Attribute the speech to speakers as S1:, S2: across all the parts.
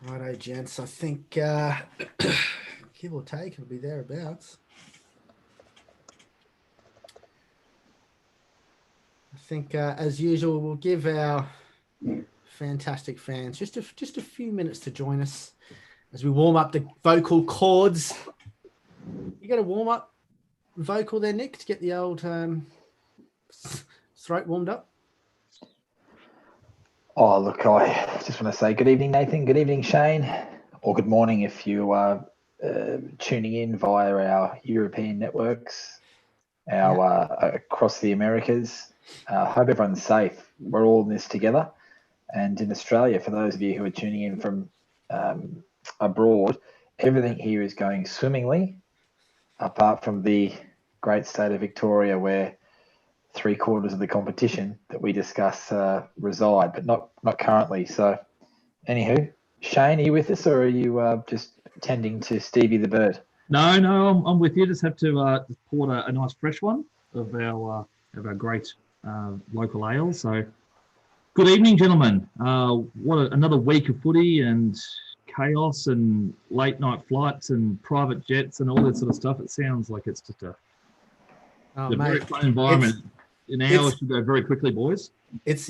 S1: Righto, gents. I think give or take, it'll be thereabouts. I think, as usual, we'll give our fantastic fans just a few minutes to join us as we warm up the vocal cords. You got a warm up vocal there, Nick, to get the old throat warmed up.
S2: Oh, look, I just want to say good evening, Nathan. Good evening, Shane. Or good morning if you are tuning in via our European networks, across the Americas. Hope everyone's safe. We're all in this together. And in Australia, for those of you who are tuning in from abroad, everything here is going swimmingly, apart from the great state of Victoria where 3/4 of the competition that we discuss reside, but not currently. So, anywho, Shane, are you with us, or are you just tending to Stevie the bird?
S3: No, I'm with you. Just have to pour a nice fresh one of our great local ale. So, good evening, gentlemen. Another week of footy and chaos and late night flights and private jets and all that sort of stuff. It sounds like it's just a very fun environment. An hour should go very quickly, boys.
S1: It's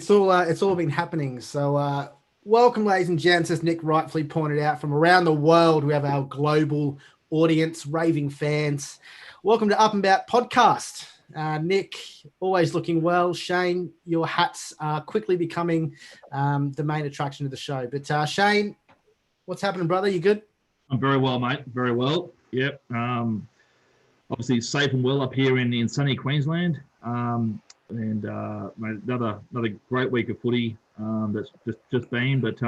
S1: all been happening. So welcome, ladies and gents, as Nick rightfully pointed out, from around the world. We have our global audience, raving fans. Welcome to Up and About podcast. Nick, always looking well. Shane, your hats are quickly becoming the main attraction of the show. But Shane, what's happening, brother? You good?
S3: I'm very well, mate. Very well. Yep. Obviously safe and well up here in sunny Queensland. Mate, another great week of footy that's just been, but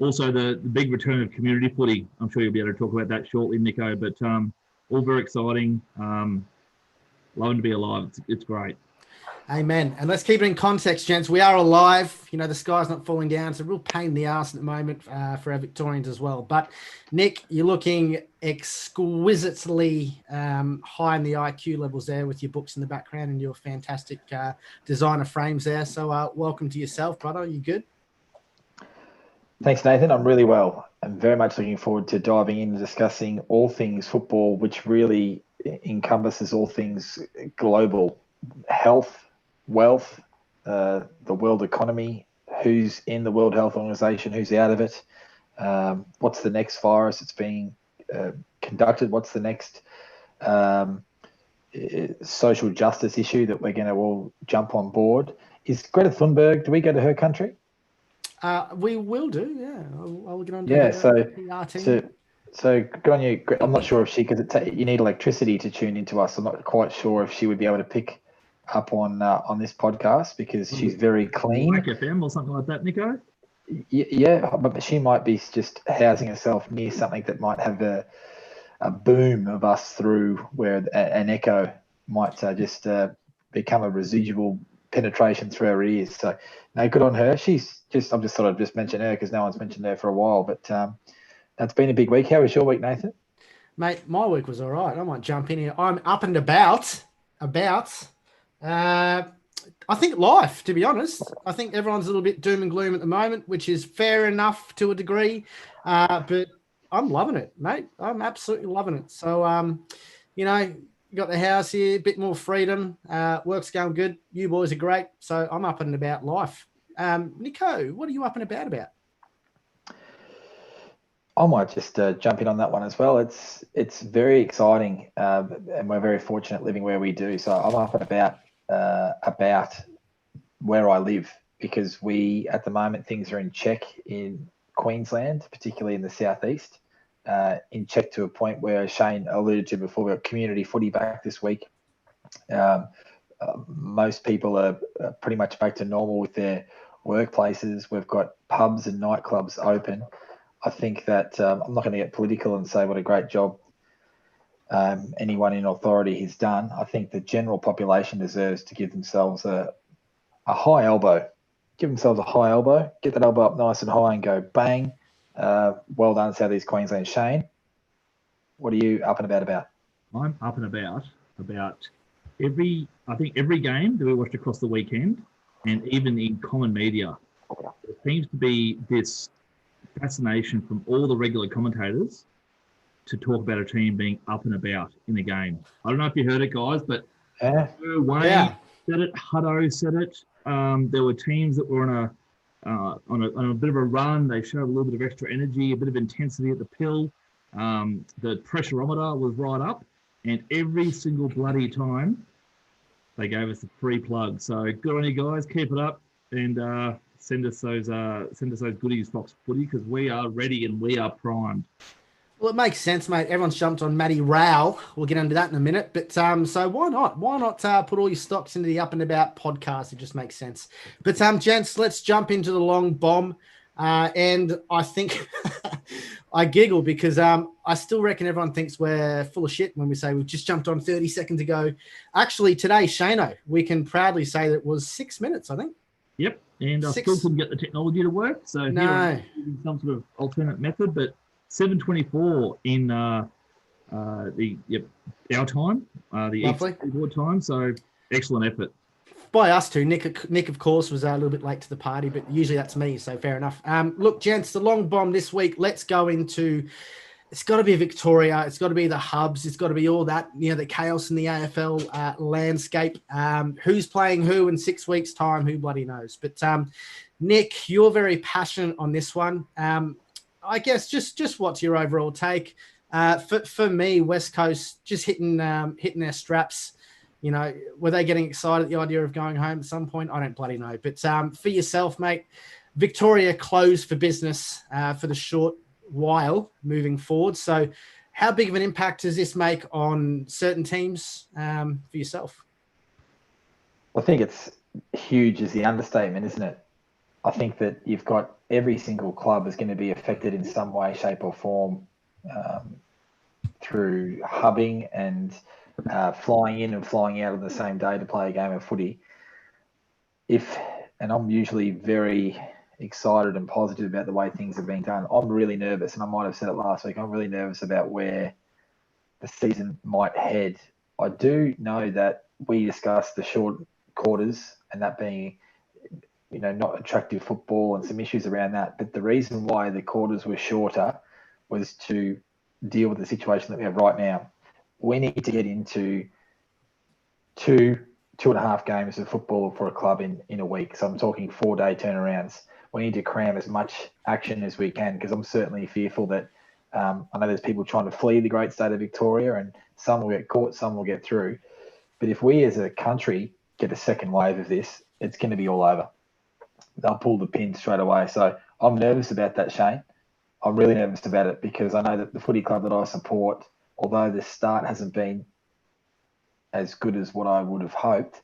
S3: also the big return of community footy. I'm sure you'll be able to talk about that shortly, Nico. But all very exciting. Loving to be alive. It's great.
S1: Amen. And let's keep it in context, gents. We are alive. You know, the sky's not falling down. It's a real pain in the arse at the moment for our Victorians as well. But, Nick, you're looking exquisitely high in the IQ levels there with your books in the background and your fantastic designer frames there. So welcome to yourself, brother. You good?
S2: Thanks, Nathan. I'm really well. I'm very much looking forward to diving in and discussing all things football, which really encompasses all things global health, wealth, the world economy, who's in the World Health Organization, who's out of it, what's the next virus that's being conducted, what's the next social justice issue that we're going to all jump on board. Is Greta Thunberg, do we go to her country?
S1: We will do, yeah. I'll get on to
S2: PR
S1: team.
S2: So good on you. I'm not sure if she, because you need electricity to tune into us. I'm not quite sure if she would be able to pick up on this podcast because she's very clean.
S3: Like FM or something like that, Nico?
S2: Yeah, but she might be just housing herself near something that might have a boom of us through where an echo might just become a residual penetration through her ears. So, no, good on her. I'm just thought I'd just mention her because no one's mentioned her for a while. But that's been a big week. How was your week, Nathan?
S1: Mate, my week was all right. I might jump in here. I'm up and about. I think life, to be honest. I think everyone's a little bit doom and gloom at the moment, which is fair enough to a degree. But I'm loving it, mate. I'm absolutely loving it. So, you got the house here, a bit more freedom. Work's going good. You boys are great. So I'm up and about life. Nico, what are you up and about?
S2: I might just jump in on that one as well. It's very exciting, and we're very fortunate living where we do. So I'm up and about where I live because at the moment things are in check in Queensland, particularly in the southeast, in check to a point where Shane alluded to before. We've got community footy back this week. Most people are pretty much back to normal with their workplaces. We've got pubs and nightclubs open. I think that I'm not going to get political and say what a great job anyone in authority has done. I think the general population deserves to give themselves a high elbow. Give themselves a high elbow. Get that elbow up nice and high and go bang. Well done, South East Queensland. Shane, what are you up and about?
S3: I'm up and about every game that we watched across the weekend, and even in common media. There seems to be this fascination from all the regular commentators to talk about a team being up and about in the game. I don't know if you heard it, guys, but Wayne said it, Hutto said it. There were teams that were on a bit of a run. They showed a little bit of extra energy, a bit of intensity at the pill. The pressurometer was right up, and every single bloody time they gave us a free plug. So good on you guys, keep it up, and send us those goodies, Fox Footy, because we are ready and we are primed.
S1: Well, it makes sense, mate. Everyone's jumped on Matty Rowell. We'll get into that in a minute. But so why not? Why not put all your stocks into the Up and About podcast? It just makes sense. But gents, let's jump into the long bomb. And I think I giggle because I still reckon everyone thinks we're full of shit when we say we've just jumped on 30 seconds ago. Actually, today, Shano, we can proudly say that it was 6 minutes, I think.
S3: Yep, and I still couldn't get the technology to work. So
S1: no,
S3: here I'm using some sort of alternate method, but 7:24 in our time, the export time. So excellent effort
S1: by us too. Nick, of course, was a little bit late to the party, but usually that's me, so fair enough. Look, gents, the long bomb this week. Let's go into. It's got to be Victoria. It's got to be the hubs. It's got to be all that, the chaos in the AFL landscape. Who's playing who in 6 weeks' time? Who bloody knows? But Nick, you're very passionate on this one. I guess just what's your overall take? For me, West Coast just hitting their straps. Were they getting excited at the idea of going home at some point? I don't bloody know. But for yourself, mate, Victoria closed for business for the short while moving forward. So how big of an impact does this make on certain teams for yourself?
S2: I think it's huge is the understatement, isn't it? I think that you've got every single club is going to be affected in some way, shape or form through hubbing and flying in and flying out on the same day to play a game of footy. And I'm usually very excited and positive about the way things are being done. I'm really nervous, and I might have said it last week, I'm really nervous about where the season might head. I do know that we discussed the short quarters and that being not attractive football and some issues around that. But the reason why the quarters were shorter was to deal with the situation that we have right now. We need to get into two and a half games of football for a club in a week. So I'm talking 4-day turnarounds. We need to cram as much action as we can, because I'm certainly fearful that I know there's people trying to flee the great state of Victoria, and some will get caught, some will get through. But if we as a country get a second wave of this, it's going to be all over. They'll pull the pin straight away. So I'm nervous about that, Shane. I'm really nervous about it, because I know that the footy club that I support, although the start hasn't been as good as what I would have hoped,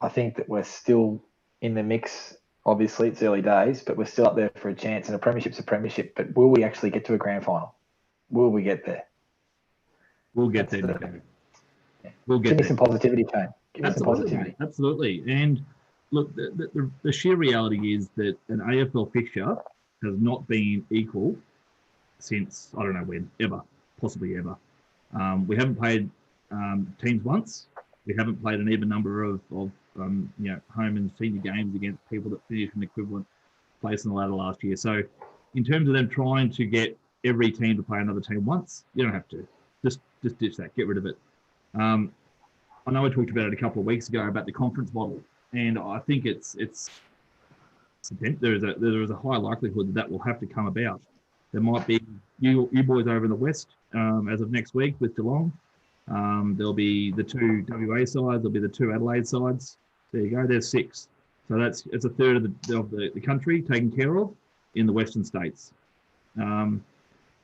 S2: I think that we're still in the mix. Obviously, it's early days, but we're still up there for a chance, and a premiership's a premiership. But will we actually get to a grand final? Will we get there?
S3: We'll get there. We'll get there.
S2: Give me some positivity, Shane. Give me some positivity.
S3: Absolutely. And look, the sheer reality is that an AFL fixture has not been equal since, I don't know when, ever, possibly ever. We haven't played teams once. We haven't played an even number of home and senior games against people that finished an equivalent place in the ladder last year. So in terms of them trying to get every team to play another team once, you don't have to. Just ditch that. Get rid of it. I know I talked about it a couple of weeks ago about the conference model, and I think there is a high likelihood that will have to come about. There might be you boys over in the West as of next week with Geelong. There'll be the 2 WA sides. There'll be the 2 Adelaide sides. There you go. There's 6. So it's a third of the country taken care of in the Western states.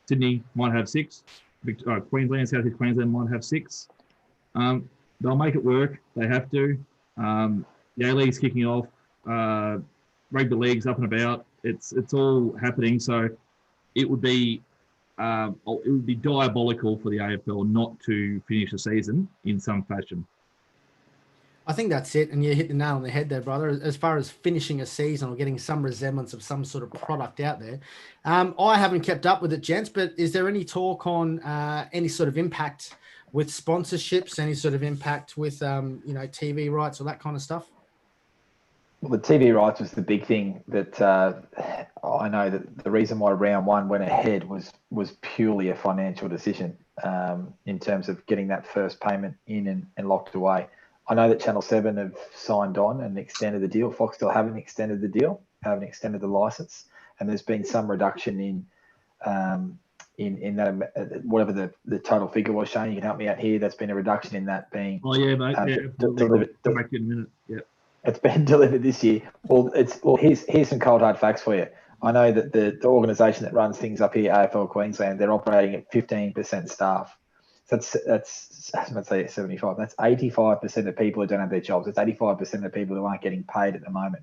S3: Sydney might have 6. Queensland, South East Queensland might have 6. They'll make it work. They have to. The A-League's kicking off. Rugby League's up and about. It's all happening. So it would be diabolical for the AFL not to finish the season in some fashion.
S1: I think that's it, and you hit the nail on the head there, brother. As far as finishing a season or getting some resemblance of some sort of product out there, I haven't kept up with it, gents. But is there any talk on any sort of impact with sponsorships? Any sort of impact with TV rights or that kind of stuff?
S2: Well, the TV rights was the big thing that I know that the reason why round one went ahead was purely a financial decision in terms of getting that first payment in and locked away. I know that Channel 7 have signed on and extended the deal. Fox still haven't extended the deal, haven't extended the license, and there's been some reduction in that, whatever the total figure was. Shane, you can help me out here. That's been a reduction in that being.
S3: Oh yeah, mate. Yeah, absolutely. Come back in a minute. Yeah.
S2: It's been delivered this year. Here's some cold hard facts for you. I know that the organisation that runs things up here, AFL Queensland, they're operating at 15% staff. So that's let's say 75. That's 85% of people who don't have their jobs. It's 85% of people who aren't getting paid at the moment.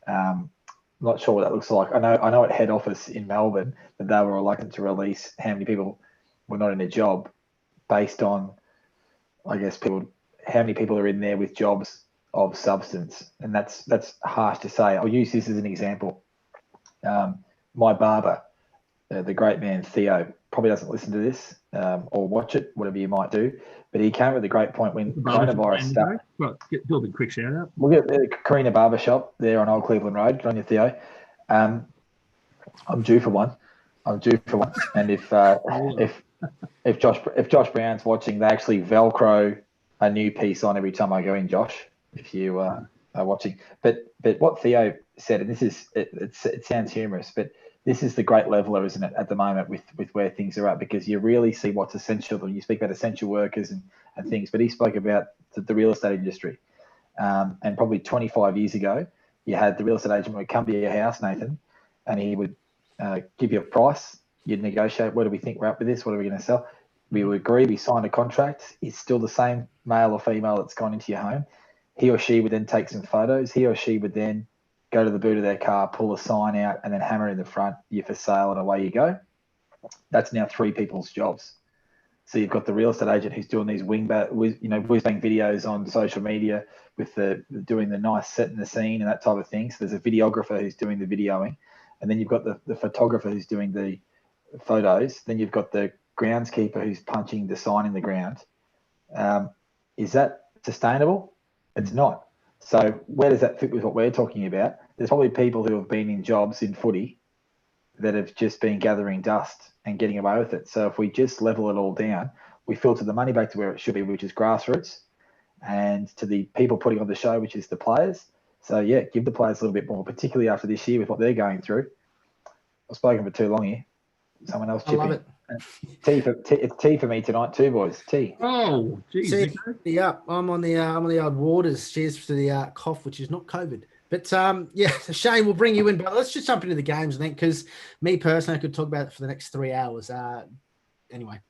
S2: Not sure what that looks like. I know at head office in Melbourne that they were reluctant to release how many people were not in a job based on, I guess, how many people are in there with jobs of substance. And that's harsh to say. I'll use this as an example. My barber, the great man Theo, probably doesn't listen to this or watch it, whatever you might do. But he came with a great point when coronavirus started.
S3: Well, do a big quick shout out.
S2: We'll get the Carina Barbershop there on Old Cleveland Road. Good on you, Theo. I'm due for one. And if Josh Brown's watching, they actually Velcro a new piece on every time I go in, Josh. If you are watching, but what Theo said, and this is it sounds humorous, but this is the great leveler, isn't it, at the moment with where things are at, because you really see what's essential when you speak about essential workers and things. But he spoke about the real estate industry, and probably 25 years ago, you had the real estate agent would come to your house, Nathan, and he would give you a price. You'd negotiate. What do we think we're up with this? What are we going to sell? We would agree. We signed a contract. It's still the same male or female that's gone into your home. He or she would then take some photos. He or she would then go to the boot of their car, pull a sign out, and then hammer it in the front. You're for sale, and away you go. That's now 3 people's jobs. So you've got the real estate agent who's doing these whiz-bang videos on social media with doing the nice setting the scene and that type of thing. So there's a videographer who's doing the videoing, and then you've got the photographer who's doing the photos. Then you've got the groundskeeper who's punching the sign in the ground. Is that sustainable? It's not. So where does that fit with what we're talking about? There's probably people who have been in jobs in footy that have just been gathering dust and getting away with it. So if we just level it all down, we filter the money back to where it should be, which is grassroots, and to the people putting on the show, which is the players. So, yeah, give the players a little bit more, particularly after this year with what they're going through. I've spoken for too long here. Someone else chip in. I love it. It's tea for me tonight too, boys. Tea.
S3: Oh, geez.
S1: Yeah, I'm on the old waters. Cheers to the cough, which is not COVID. But Shane, we'll bring you in. But let's just jump into the games, I think, because me personally, I could talk about it for the next 3 hours. Anyway,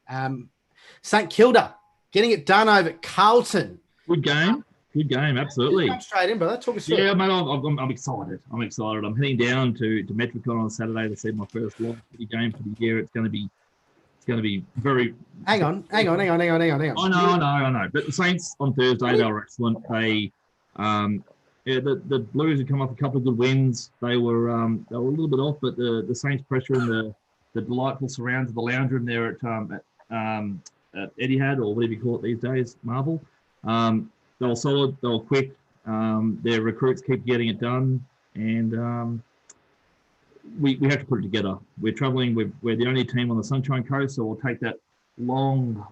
S1: St Kilda getting it done over at Carlton.
S3: Good game. Good game, absolutely.
S1: Jump straight in, brother. Talk us through.
S3: Yeah, mate, I'm excited. I'm heading down to Metricon on Saturday to see my first live game for the year. It's going to be very.
S1: Hang on.
S3: I know. But the Saints on Thursday, they were excellent. They, the Blues had come off a couple of good wins. They were a little bit off, but the Saints pressure and the delightful surrounds of the lounge room there at Etihad, or whatever you call it these days, Marvel. They were solid. They were quick. Their recruits keep getting it done, and we have to put it together. We're travelling. We're the only team on the Sunshine Coast, so we'll take that long,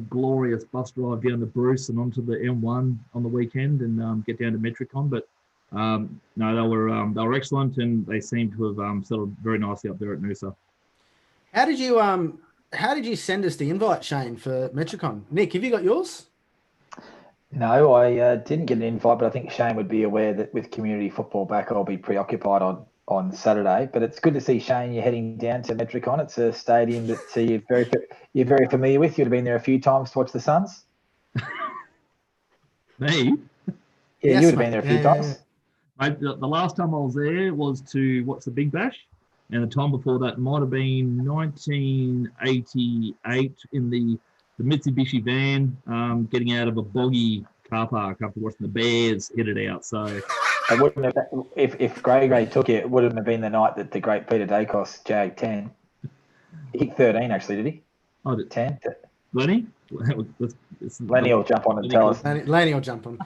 S3: glorious bus drive down to Bruce and onto the M1 on the weekend and get down to Metricon. But no, they were excellent, and they seem to have settled very nicely up there at Noosa.
S1: How did you send us the invite, Shane, for Metricon? Nick, have you got yours?
S2: No, I didn't get an invite, but I think Shane would be aware that with community football back, I'll be preoccupied on Saturday. But it's good to see, Shane, you're heading down to Metricon. It's a stadium that you're very familiar with. You'd have been there a few times to watch the Suns.
S3: Me?
S2: Yeah, yes, you would have been there a few times.
S3: Mate, the last time I was there was to watch the Big Bash, and the time before that might have been 1988 in the Mitsubishi van, getting out of a boggy car park after watching the Bears hit it out. So,
S2: it wouldn't have, if Gray took it, it wouldn't have been the night that the great Peter Dacos jagged 10. He hit 13, actually, did he?
S3: Oh, did
S2: 10?
S3: Lenny?
S2: Lenny will jump on and tell us.
S1: Lenny will jump on.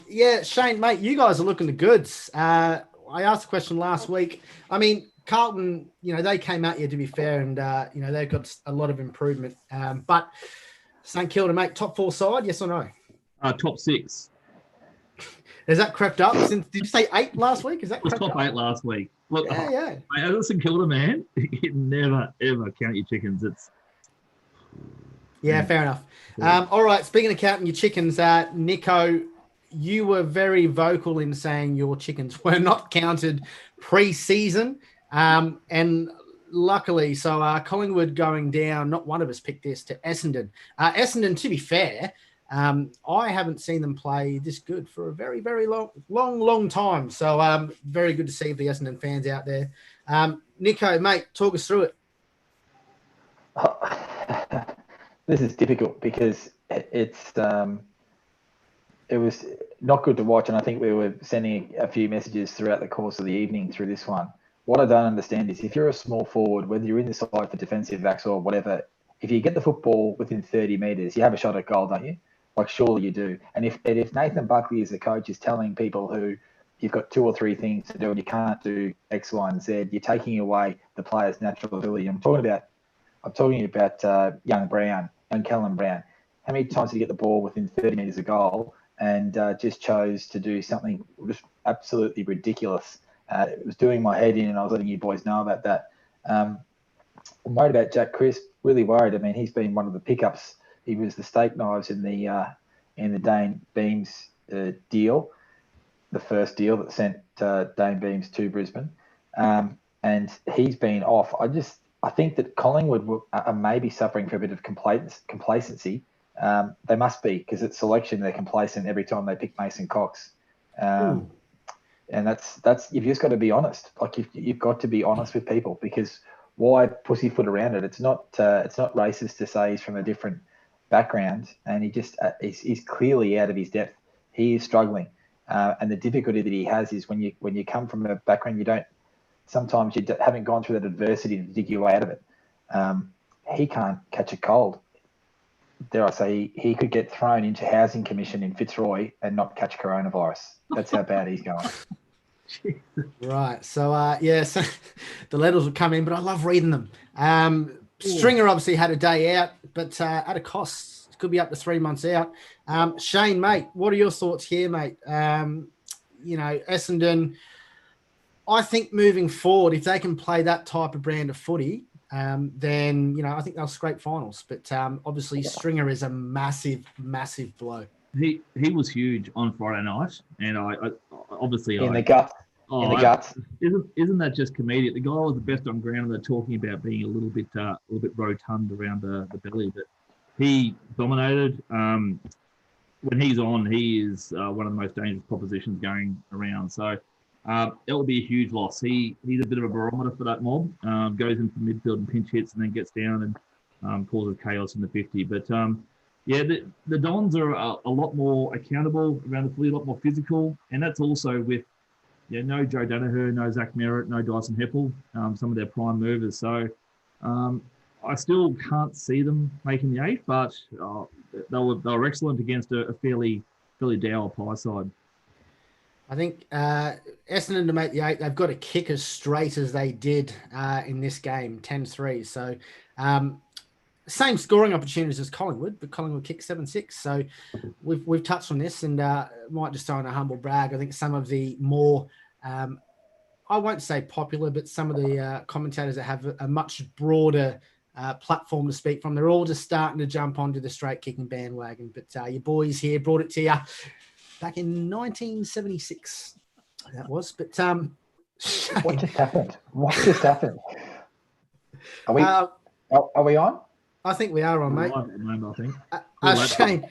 S1: Yeah, Shane, mate, you guys are looking the goods. I asked a question last week. I mean, Carlton, they came out here, to be fair, and, they've got a lot of improvement. But St Kilda, mate, top 4 side, yes or no?
S3: Top 6.
S1: Has that crept up since? Did you say 8 last week? Is that
S3: it was
S1: crept
S3: top
S1: up?
S3: 8 last week? Look,
S1: Yeah.
S3: Mate, as a St Kilda man, you never ever count your chickens.
S1: Fair enough. All right, speaking of counting your chickens, Nico, you were very vocal in saying your chickens were not counted pre-season, and luckily, so Collingwood going down. Not one of us picked this to Essendon. Essendon, to be fair. I haven't seen them play this good for a very, very long time. So very good to see the Essendon fans out there. Nico, mate, talk us through it.
S2: This is difficult because it was not good to watch, and I think we were sending a few messages throughout the course of the evening through this one. What I don't understand is if you're a small forward, whether you're in the side for defensive backs or whatever, if you get the football within 30 metres, you have a shot at goal, don't you? Like, surely you do. And if Nathan Buckley as the coach is telling people who you've got 2 or 3 things to do and you can't do X, Y, and Z, you're taking away the player's natural ability. I'm talking about young Brown and Kellen Brown. How many times did he get the ball within 30 metres of goal and just chose to do something just absolutely ridiculous? It was doing my head in, and I was letting you boys know about that. I'm worried about Jack Crisp, really worried. I mean, he's been one of the pickups. He was the steak knives in the Dane Beams deal, the first deal that sent Dane Beams to Brisbane, and he's been off. I think that Collingwood are maybe suffering for a bit of complacency. They must be, because at selection they're complacent every time they pick Mason Cox, and that's you've just got to be honest. Like you've got to be honest with people, because why pussyfoot around it? It's not racist to say he's from a different background, and he's clearly out of his depth. He is struggling, and the difficulty that he has is when you come from a background sometimes you haven't gone through that adversity to dig your way out of it. He can't catch a cold. Dare I say, he could get thrown into housing commission in Fitzroy and not catch coronavirus. That's how bad he's going.
S1: Right. So, so the letters will come in, but I love reading them. Stringer obviously had a day out, but at a cost. It could be up to 3 months out. Shane, mate, what are your thoughts here, mate? Essendon, I think moving forward, if they can play that type of brand of footy, then, I think they'll scrape finals. But obviously Stringer is a massive, massive blow.
S3: He was huge on Friday night, and I obviously
S2: in the guts.
S3: Isn't that just comedic? The guy was the best on ground, and they're talking about being a little bit rotund around the belly, but he dominated. When he's on, he is one of the most dangerous propositions going around. So it will be a huge loss. He's a bit of a barometer for that mob. Goes into midfield and pinch hits, and then gets down and causes chaos in the 50. But the Dons are a lot more accountable around the footy, a lot more physical, and that's also with no Joe Danaher, no Zach Merritt, no Dyson Heppel, some of their prime movers. So I still can't see them making the 8, but they were excellent against a fairly dour Pie side.
S1: I think Essendon to make the 8, they've got to kick as straight as they did in this game, 10-3. So same scoring opportunities as Collingwood, but Collingwood kicked 7-6. So we've touched on this, and might just throw in a humble brag. I think some of the more, I won't say popular, but some of the commentators that have a much broader platform to speak from, they're all just starting to jump onto the straight kicking bandwagon. But your boys here brought it to you back in 1976. That was, but
S2: what just happened? Are we on?
S1: I think we are on, mate.
S3: I think.
S1: Shane,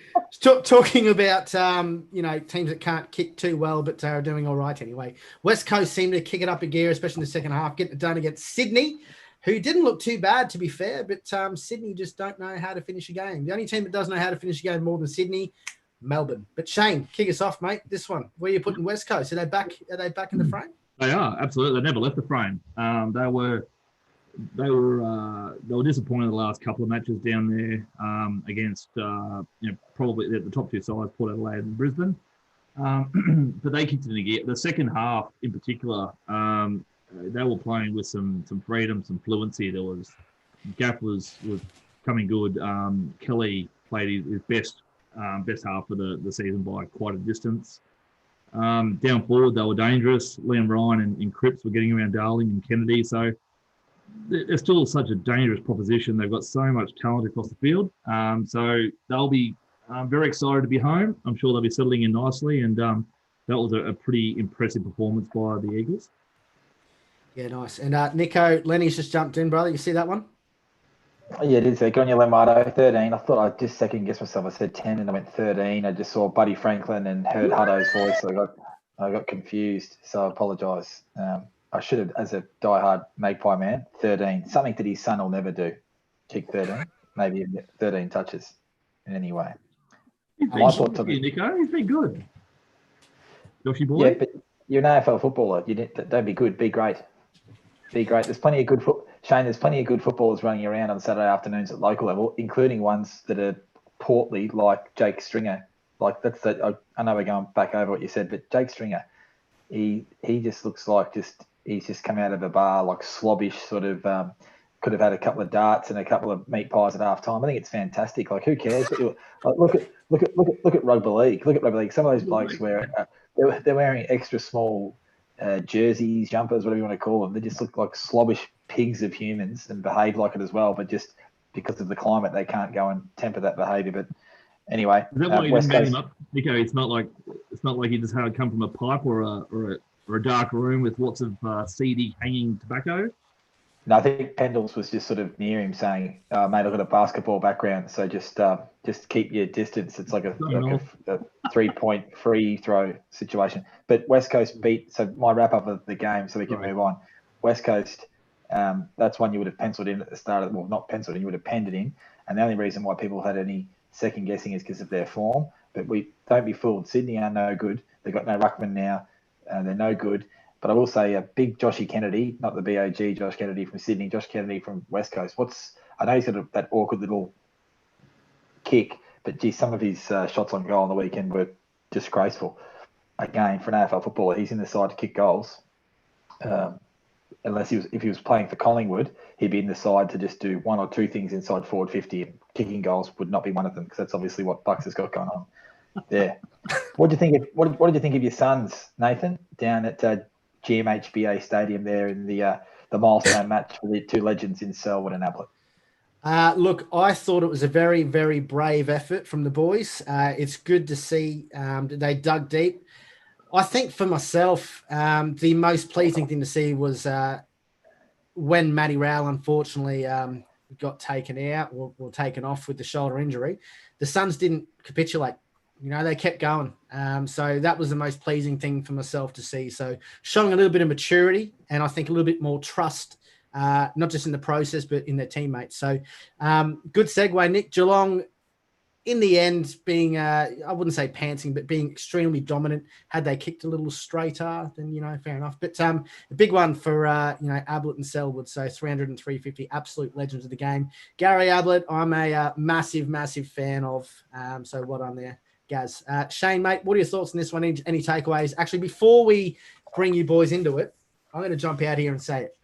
S1: talking about teams that can't kick too well, but are doing all right anyway. West Coast seemed to kick it up a gear, especially in the second half, getting it done against Sydney, who didn't look too bad, to be fair, but Sydney just don't know how to finish a game. The only team that does know how to finish a game more than Sydney, Melbourne. But Shane, kick us off, mate. This one, where are you putting West Coast? Are they back in the frame?
S3: They are, absolutely. They never left the frame. They were disappointed the last couple of matches down there against probably the top 2 sides, Port Adelaide and Brisbane. But they kicked it in gear. The second half, in particular, they were playing with some freedom, some fluency. Gaff was coming good. Kelly played his best half of the season by quite a distance. Down forward, they were dangerous. Liam Ryan and Cripps were getting around Darling and Kennedy. So they're still such a dangerous proposition. They've got so much talent across the field. So they'll be very excited to be home. I'm sure they'll be settling in nicely. And that was a pretty impressive performance by the Eagles.
S1: Yeah, nice. And Nico, Lenny's just jumped in, brother. You see that one?
S2: Yeah, it is. Good on you, Lombardo. 13. I thought I just second guessed myself. I said 10 and I went 13. I just saw Buddy Franklin and heard Hutto's voice. So I got confused. So I apologise. I should have, as a diehard Magpie man, 13. Something that his son will never do. Kick 13. Maybe 13 touches in any way.
S3: He's been good, Nico. He's been good. Joshy boy?
S2: Yeah, but you're an AFL footballer. Don't be good. Be great. Be great. There's plenty of good Shane, there's plenty of good footballers running around on Saturday afternoons at local level, including ones that are portly, like Jake Stringer. Like I know we're going back over what you said, but Jake Stringer, he just looks like he's just come out of a bar, like slobbish sort of. Could have had a couple of darts and a couple of meat pies at half time. I think it's fantastic. Like, who cares? Look at rugby league. Look at rugby league. Some of those blokes they're wearing extra small jerseys, jumpers, whatever you want to call them. They just look like slobbish pigs of humans and behave like it as well. But just because of the climate, they can't go and temper that behaviour. But anyway,
S3: is that why you didn't man him up, Nico? It's not like he just had to come from a pipe or a dark room with lots of seedy hanging tobacco.
S2: No, I think Pendles was just sort of near him saying, mate, I've got a basketball background, so just keep your distance. It's like a 3-point free throw situation. But West Coast beat, so my wrap-up of the game so we can move on. West Coast, that's one you would have penciled in at the start well, not penciled in, you would have penned it in. And the only reason why people had any second guessing is because of their form. But we don't be fooled. Sydney are no good. They've got no ruckman now. They're no good. But I will say a big Joshy Kennedy, not the BOG Josh Kennedy from Sydney, Josh Kennedy from West Coast. I know he's got that awkward little kick, but gee, some of his shots on goal on the weekend were disgraceful. Again, for an AFL footballer, he's in the side to kick goals. If he was playing for Collingwood, he'd be in the side to just do one or two things inside forward 50, and kicking goals would not be one of them because that's obviously what Bucks has got going on there. What did you think of your sons, Nathan, down at GMHBA Stadium there in the milestone match for the two legends in Selwood and Ablett?
S1: Look, I thought it was a very, very brave effort from the boys. It's good to see that they dug deep. I think for myself, the most pleasing thing to see was when Matty Rowell unfortunately got taken out or taken off with the shoulder injury. The Suns didn't capitulate. They kept going. So that was the most pleasing thing for myself to see. So showing a little bit of maturity and I think a little bit more trust, not just in the process, but in their teammates. So good segue, Nick. Geelong, in the end, being, I wouldn't say pantsing, but being extremely dominant. Had they kicked a little straighter, then, fair enough. But a big one for, Ablett and Selwood. So 300 and 350, absolute legends of the game. Gary Ablett, I'm a massive, massive fan of. So well done there, Gaz. Shane, mate, what are your thoughts on this one? Any takeaways? Actually, before we bring you boys into it, I'm going to jump out here and say it.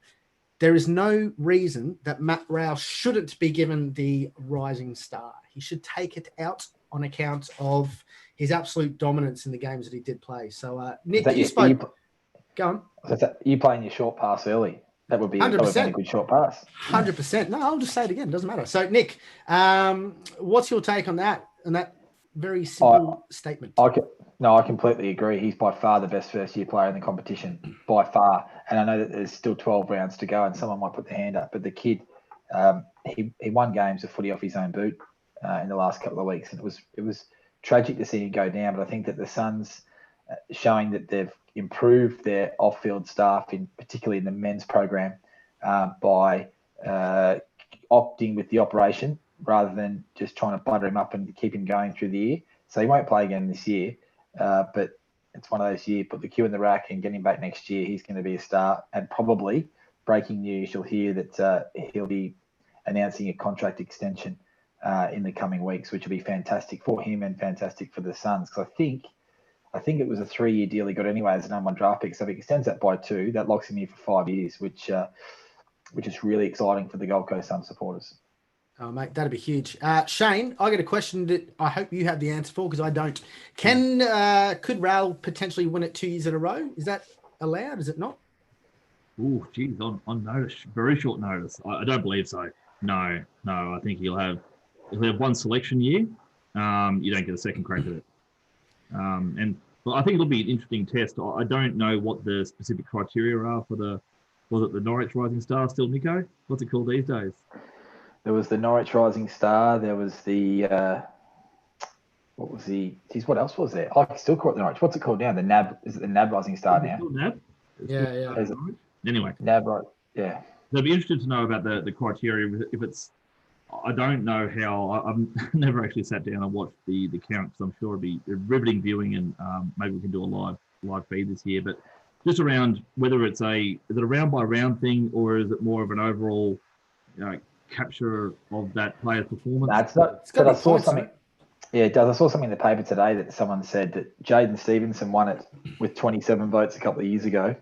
S1: There is no reason that Matt Rowell shouldn't be given the rising star. He should take it out on account of his absolute dominance in the games that he did play. So, Nick, you spoke. Go on.
S2: You playing your short pass early. That would be a good short pass.
S1: 100%. No, I'll just say it again. It doesn't matter. So, Nick, what's your take on that? And that very simple statement.
S2: I completely agree. He's by far the best first-year player in the competition, by far. And I know that there's still 12 rounds to go and someone might put their hand up. But the kid, he won games of footy off his own boot in the last couple of weeks. And it was tragic to see him go down. But I think that the Suns showing that they've improved their off-field staff, particularly in the men's program, by opting with the operation rather than just trying to butter him up and keep him going through the year. So he won't play again this year. But it's one of those years, put the Q in the rack and get him back next year. He's going to be a star. And probably, breaking news, you'll hear that he'll be announcing a contract extension in the coming weeks, which will be fantastic for him and fantastic for the Suns. Because I think I think it was a 3-year deal he got anyway as a number 1 draft pick. So if he extends that by 2, that locks him here for 5 years, which is really exciting for the Gold Coast Sun supporters.
S1: Oh, mate, that'd be huge. Shane, I got a question that I hope you have the answer for because I don't. Could Rail potentially win it 2 years in a row? Is that allowed? Is it not?
S3: Oh, geez, on notice, very short notice. I don't believe so. No. I think he'll have one selection year. You don't get a second crack at it. Well, I think it'll be an interesting test. I don't know what the specific criteria are for was it the Norwich Rising Star still, Nico? What's it called these days?
S2: There was the Norwich Rising Star. There was the what else was there? I still call it the Norwich. What's it called now? The NAB. Is it the NAB Rising Star now?
S3: NAB?
S1: Yeah.
S3: Anyway.
S2: NAB, right? Yeah.
S3: So I'd be interested to know about the criteria. If it's, I don't know how. I've never actually sat down and watched the count because I'm sure it'd be riveting viewing, and maybe we can do a live feed this year. But just around whether is it a round by round thing or is it more of an overall capture of that player's performance?
S2: No, it's not. But I saw something. Yeah, it does. I saw something in the paper today that someone said that Jaden Stevenson won it with 27 votes a couple of years ago.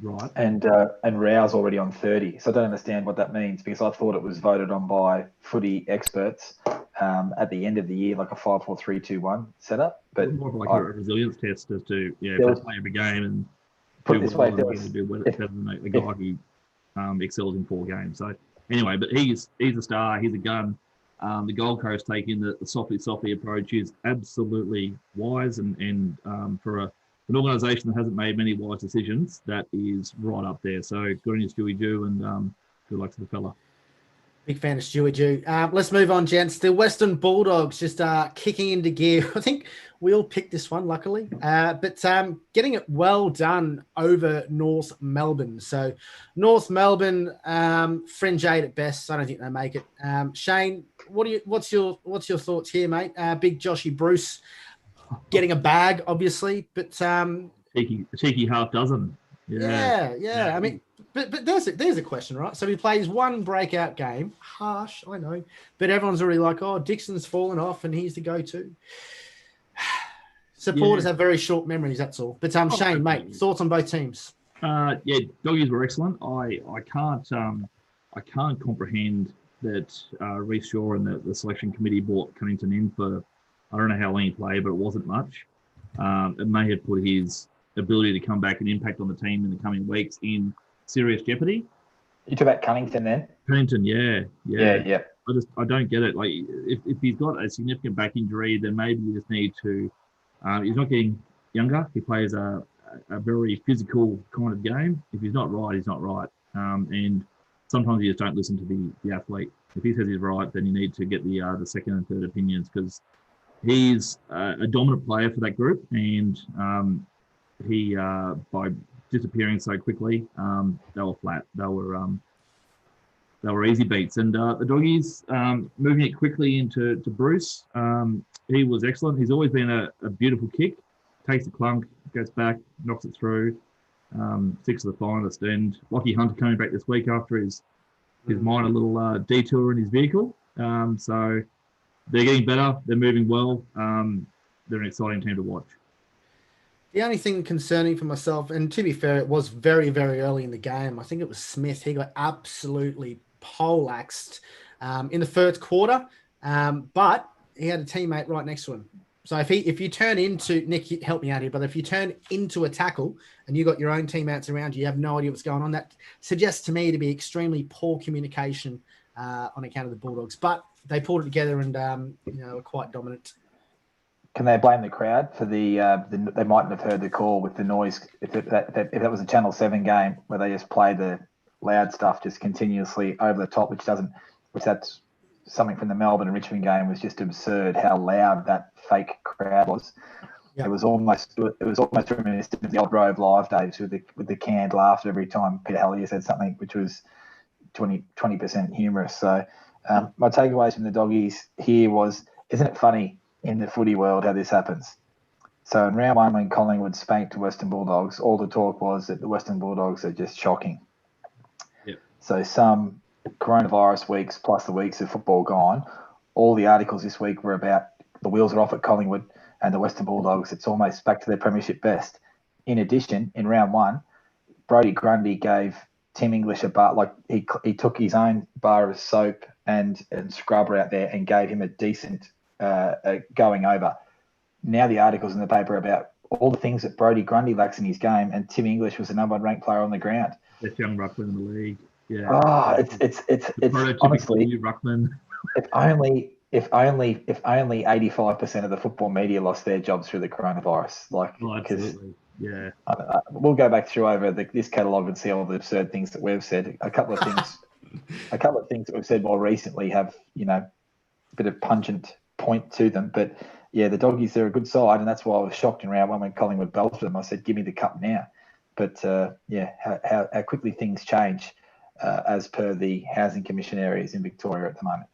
S3: Right.
S2: And Rao's already on 30. So I don't understand what that means because I thought it was voted on by footy experts at the end of the year, like a 5-4-3-2-1 setup. But
S3: more of like a resilience test as to if they play every game and
S2: put it this way,
S3: do better than the guy who excels in 4 games. So anyway, but he's a star. He's a gun. The Gold Coast taking the softly approach is absolutely wise, and for an organisation that hasn't made many wise decisions, that is right up there. So good on you, Stewie Jew, and good luck to the fella.
S1: Big fan of Stewie Jew. Let's move on, gents. The Western Bulldogs just kicking into gear. I think we all picked this one, luckily. But getting it well done over North Melbourne. So North Melbourne, fringe 8 at best. I don't think they make it. Shane, what's your thoughts here, mate? Big Joshy Bruce getting a bag, obviously, but
S3: cheeky half dozen.
S1: Yeah. I mean, but there's a question, right? So he plays one breakout game. Harsh, I know, but everyone's already like, oh, Dixon's fallen off, and he's the go-to. Supporters have very short memories. That's all. But Shane, mate, thoughts on both teams?
S3: Doggies were excellent. I can't comprehend that Reece Shaw and the selection committee brought Cunnington in for, I don't know how long he played, but it wasn't much. It may have put his ability to come back and impact on the team in the coming weeks in serious jeopardy.
S2: You talk about Cunnington then?
S3: Cunnington, yeah.
S2: I
S3: don't get it. Like if he's got a significant back injury, then maybe you just need to. He's not getting younger. He plays a very physical kind of game. If he's not right, he's not right. And sometimes you just don't listen to the athlete. If he says he's right, then you need to get the second and third opinions because he's a dominant player for that group, and he by disappearing so quickly, they were flat. They were easy beats, and the Doggies moving it quickly into Bruce. He was excellent. He's always been a beautiful kick. Takes the clunk, goes back, knocks it through. 6 of the finest, and Lockie Hunter coming back this week after his minor little detour in his vehicle. So they're getting better. They're moving well. They're an exciting team to watch.
S1: The only thing concerning for myself, and to be fair, it was very, very early in the game. I think it was Smith. He got absolutely poleaxed in the first quarter, but he had a teammate right next to him. So if you turn into, Nick, help me out here, but if you turn into a tackle and you got your own teammates around you have no idea what's going on, that suggests to me to be extremely poor communication on account of the Bulldogs. But they pulled it together and were quite dominant.
S2: Can they blame the crowd for the they mightn't have heard the call with the noise if that was a Channel 7 game where they just play the loud stuff just continuously over the top, which that's something from the Melbourne and Richmond game was just absurd how loud that fake crowd was. Yep. It was almost reminiscent of the old Grove Live days with the canned laughter every time Peter Hellier said something, which was 20% humorous. So my takeaways from the Doggies here was, isn't it funny in the footy world how this happens? So in round 1 when Collingwood spanked the Western Bulldogs, all the talk was that the Western Bulldogs are just shocking.
S3: Yep.
S2: So some coronavirus weeks plus the weeks of football gone, all the articles this week were about the wheels are off at Collingwood. and the Western Bulldogs, it's almost back to their premiership best. In addition, in round one, Brodie Grundy gave Tim English a bar, like he took his own bar of soap and scrubber out there and gave him a decent going over. Now the articles in the paper about all the things that Brodie Grundy lacks in his game, and Tim English was the number one ranked player on the ground.
S3: Best young ruckman in the league. Yeah.
S2: Oh, it's honestly
S3: ruckman.
S2: If only 85% of the football media lost their jobs through the coronavirus. Like,
S3: absolutely, yeah.
S2: We'll go back through over this catalogue and see all the absurd things that we've said. A couple of things that we've said more recently have, a bit of pungent point to them. But yeah, the Doggies, they're a good side, and that's why I was shocked in round one when Collingwood belted them. I said, "Give me the cup now." But how quickly things change as per the housing commission areas in Victoria at the moment.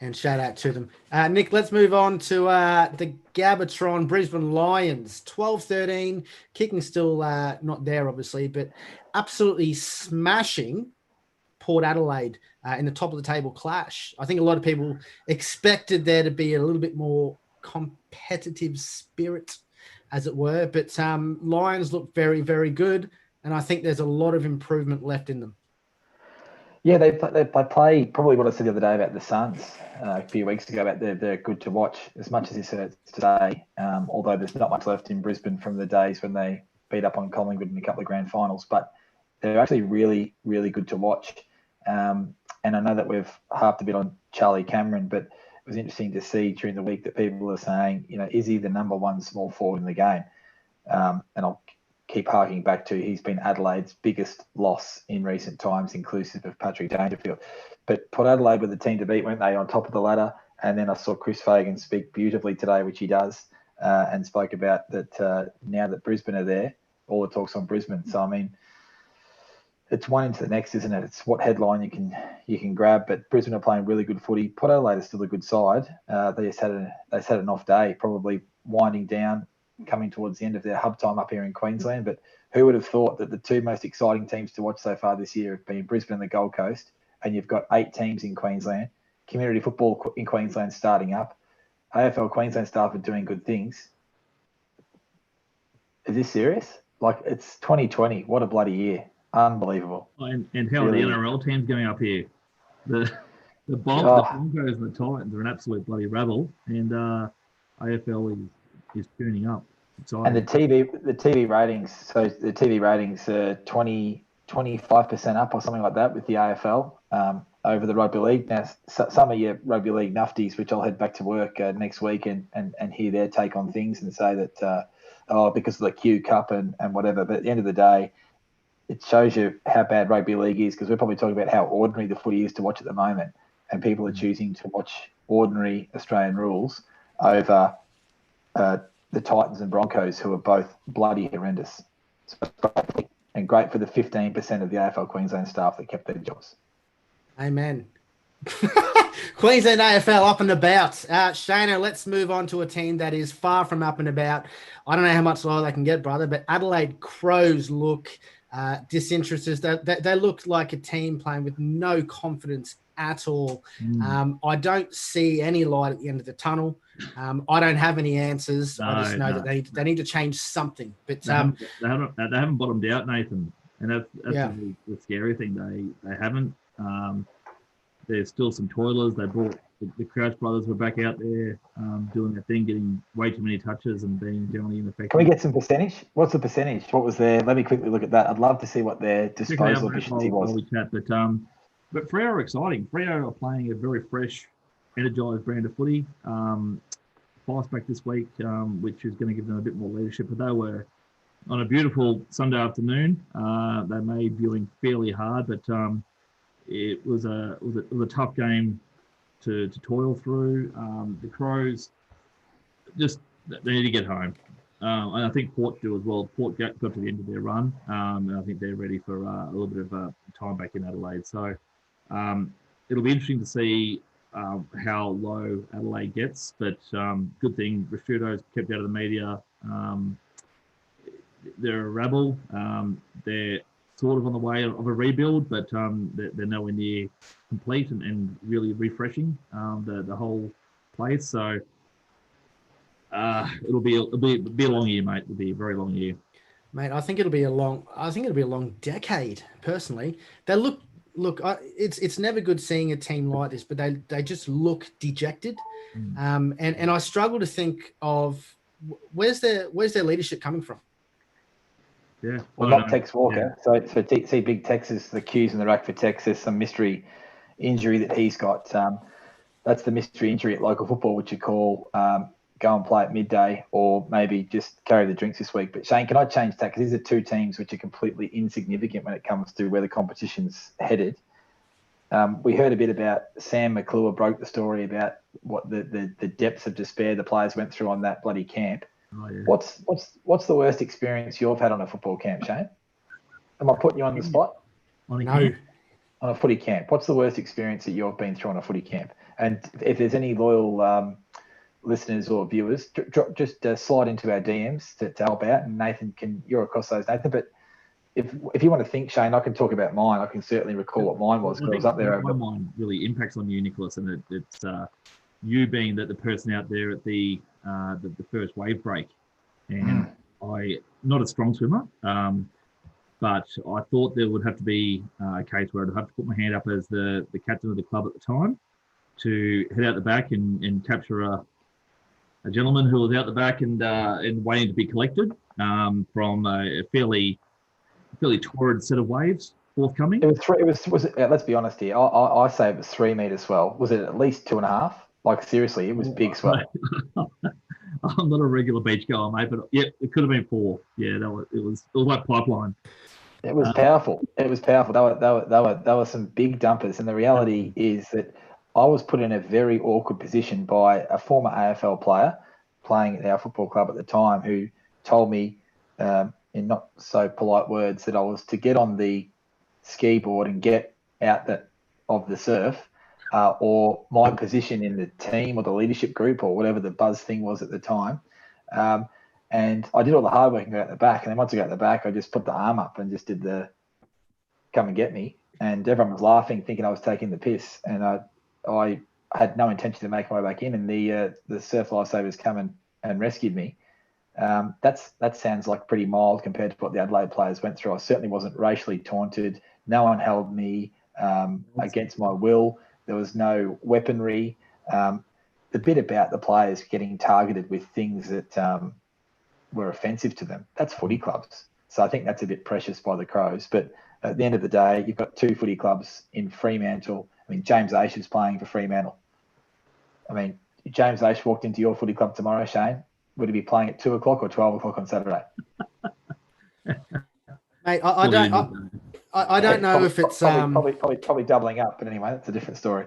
S1: And shout out to them. Nick, let's move on to the Gabbatron Brisbane Lions. 12-13, kicking still not there, obviously, but absolutely smashing Port Adelaide in the top of the table clash. I think a lot of people expected there to be a little bit more competitive spirit, as it were, but Lions look very, very good, and I think there's a lot of improvement left in them.
S2: Yeah, they play probably what I said the other day about the Suns a few weeks ago about they're good to watch as much as this hurts today, although there's not much left in Brisbane from the days when they beat up on Collingwood in a couple of grand finals, but they're actually really, really good to watch. And I know that we've harped a bit on Charlie Cameron, but it was interesting to see during the week that people are saying, is he the number one small forward in the game? And I'll keep harking back to he's been Adelaide's biggest loss in recent times, inclusive of Patrick Dangerfield. But Port Adelaide were the team to beat, weren't they, on top of the ladder? And then I saw Chris Fagan speak beautifully today, which he does, and spoke about that now that Brisbane are there, all the talk's on Brisbane. So, I mean, it's one into the next, isn't it? It's what headline you can grab. But Brisbane are playing really good footy. Port Adelaide is still a good side. They had an off day, probably winding down, coming towards the end of their hub time up here in Queensland. But who would have thought that the two most exciting teams to watch so far this year have been Brisbane and the Gold Coast, and you've got 8 teams in Queensland, community football in Queensland starting up, AFL Queensland staff are doing good things. Is this serious? Like, it's 2020. What a bloody year. Unbelievable.
S3: And how really? Are the NRL teams going up here? The Broncos and the Titans are an absolute bloody rabble, and AFL is tuning up. Exciting.
S2: And the TV ratings. So the TV ratings are 25% up or something like that with the AFL over the rugby league. Now, some of your rugby league nufties, which I'll head back to work next week and hear their take on things and say that because of the Q Cup and whatever. But at the end of the day, it shows you how bad rugby league is, because we're probably talking about how ordinary the footy is to watch at the moment, and people are choosing to watch ordinary Australian rules over the Titans and Broncos, who are both bloody horrendous. So, and great for the 15% of the AFL Queensland staff that kept their jobs.
S1: Amen. Queensland AFL up and about. Shana, let's move on to a team that is far from up and about. I don't know how much lower they can get, brother, but Adelaide Crows look disinterested. They look like a team playing with no confidence at all. I don't see any light at the end of the tunnel. I don't have any answers. I just know that they need to change something. But
S3: they haven't bottomed out, Nathan, and that's the scary thing. They haven't. There's still some toilers. They brought the Crouch brothers were back out there doing their thing, getting way too many touches and being generally ineffective.
S2: Can we get some percentage? What's the percentage? What was their? Let me quickly look at that. I'd love to see what their disposal efficiency was.
S3: But Freo are exciting. Freo are playing a very fresh, energised brand of footy. Fast back this week, which is going to give them a bit more leadership. But they were on a beautiful Sunday afternoon. They made viewing fairly hard, but it was a tough game to toil through. The Crows they need to get home. And I think Port do as well. Port got to the end of their run, and I think they're ready for a little bit of time back in Adelaide. So it'll be interesting to see how low Adelaide gets. But good thing Rashudo's kept out of the media. They're a rabble. They're sort of on the way of a rebuild, but they're nowhere near complete and really refreshing the whole place. So It'll be a long year, mate. It'll be a very long year.
S1: Mate, I think it'll be a long decade. Personally, they look. It's never good seeing a team like this, but they just look dejected, and I struggle to think of where's their leadership coming from.
S3: Yeah,
S2: well, not Tex Walker. Yeah. So see, Big Texas, the Q's in the rack for Texas, some mystery injury that he's got. That's the mystery injury at local football, which you call go and play at midday, or maybe just carry the drinks this week. But Shane, can I change that? Because these are two teams which are completely insignificant when it comes to where the competition's headed. We heard a bit about Sam McClure broke the story about what the depths of despair the players went through on that bloody camp.
S3: Oh, yeah.
S2: What's the worst experience you've had on a football camp, Shane? Am I putting you on the spot?
S1: No.
S2: On a footy camp. What's the worst experience that you've been through on a footy camp? And if there's any loyal listeners or viewers, just slide into our DMs to help out. And Nathan, you're across those, Nathan. But if you want to think, Shane, I can talk about mine. I can certainly recall what mine was, because I was up there.
S3: My mind really impacts on you, Nicholas, and it's you being the person out there at the first wave break. And I, not a strong swimmer, but I thought there would have to be a case where I'd have to put my hand up as the captain of the club at the time to head out the back and capture a gentleman who was out the back and waiting to be collected from a fairly torrid set of waves forthcoming.
S2: It was three. Was it? Let's be honest here. I say it was 3 meters swell. Was it at least 2.5? Like seriously, it was big swell.
S3: I'm not a regular beach goer, mate, but yeah, it could have been 4. Yeah, it was like pipeline.
S2: It was powerful. It was powerful. There were some big dumpers, and the reality is that I was put in a very awkward position by a former AFL player playing at our football club at the time, who told me in not so polite words that I was to get on the ski board and get out of the surf, or my position in the team or the leadership group or whatever the buzz thing was at the time. And I did all the hard work and go out the back. And then once I got out the back, I just put the arm up and just did the come and get me. And everyone was laughing, thinking I was taking the piss. And I had no intention to make my way back in. And the surf lifesavers come and rescued me. That sounds like pretty mild compared to what the Adelaide players went through. I certainly wasn't racially taunted. No one held me against my will. There was no weaponry. The bit about the players getting targeted with things that were offensive to them, that's footy clubs. So I think that's a bit precious by the Crows. But at the end of the day, you've got 2 footy clubs in Fremantle. I mean, James Aish is playing for Fremantle. I mean, if James Aish walked into your footy club tomorrow, Shane, would he be playing at 2 o'clock or 12 o'clock on Saturday?
S1: Mate, I don't know if it's
S2: probably doubling up, but anyway, that's a different story.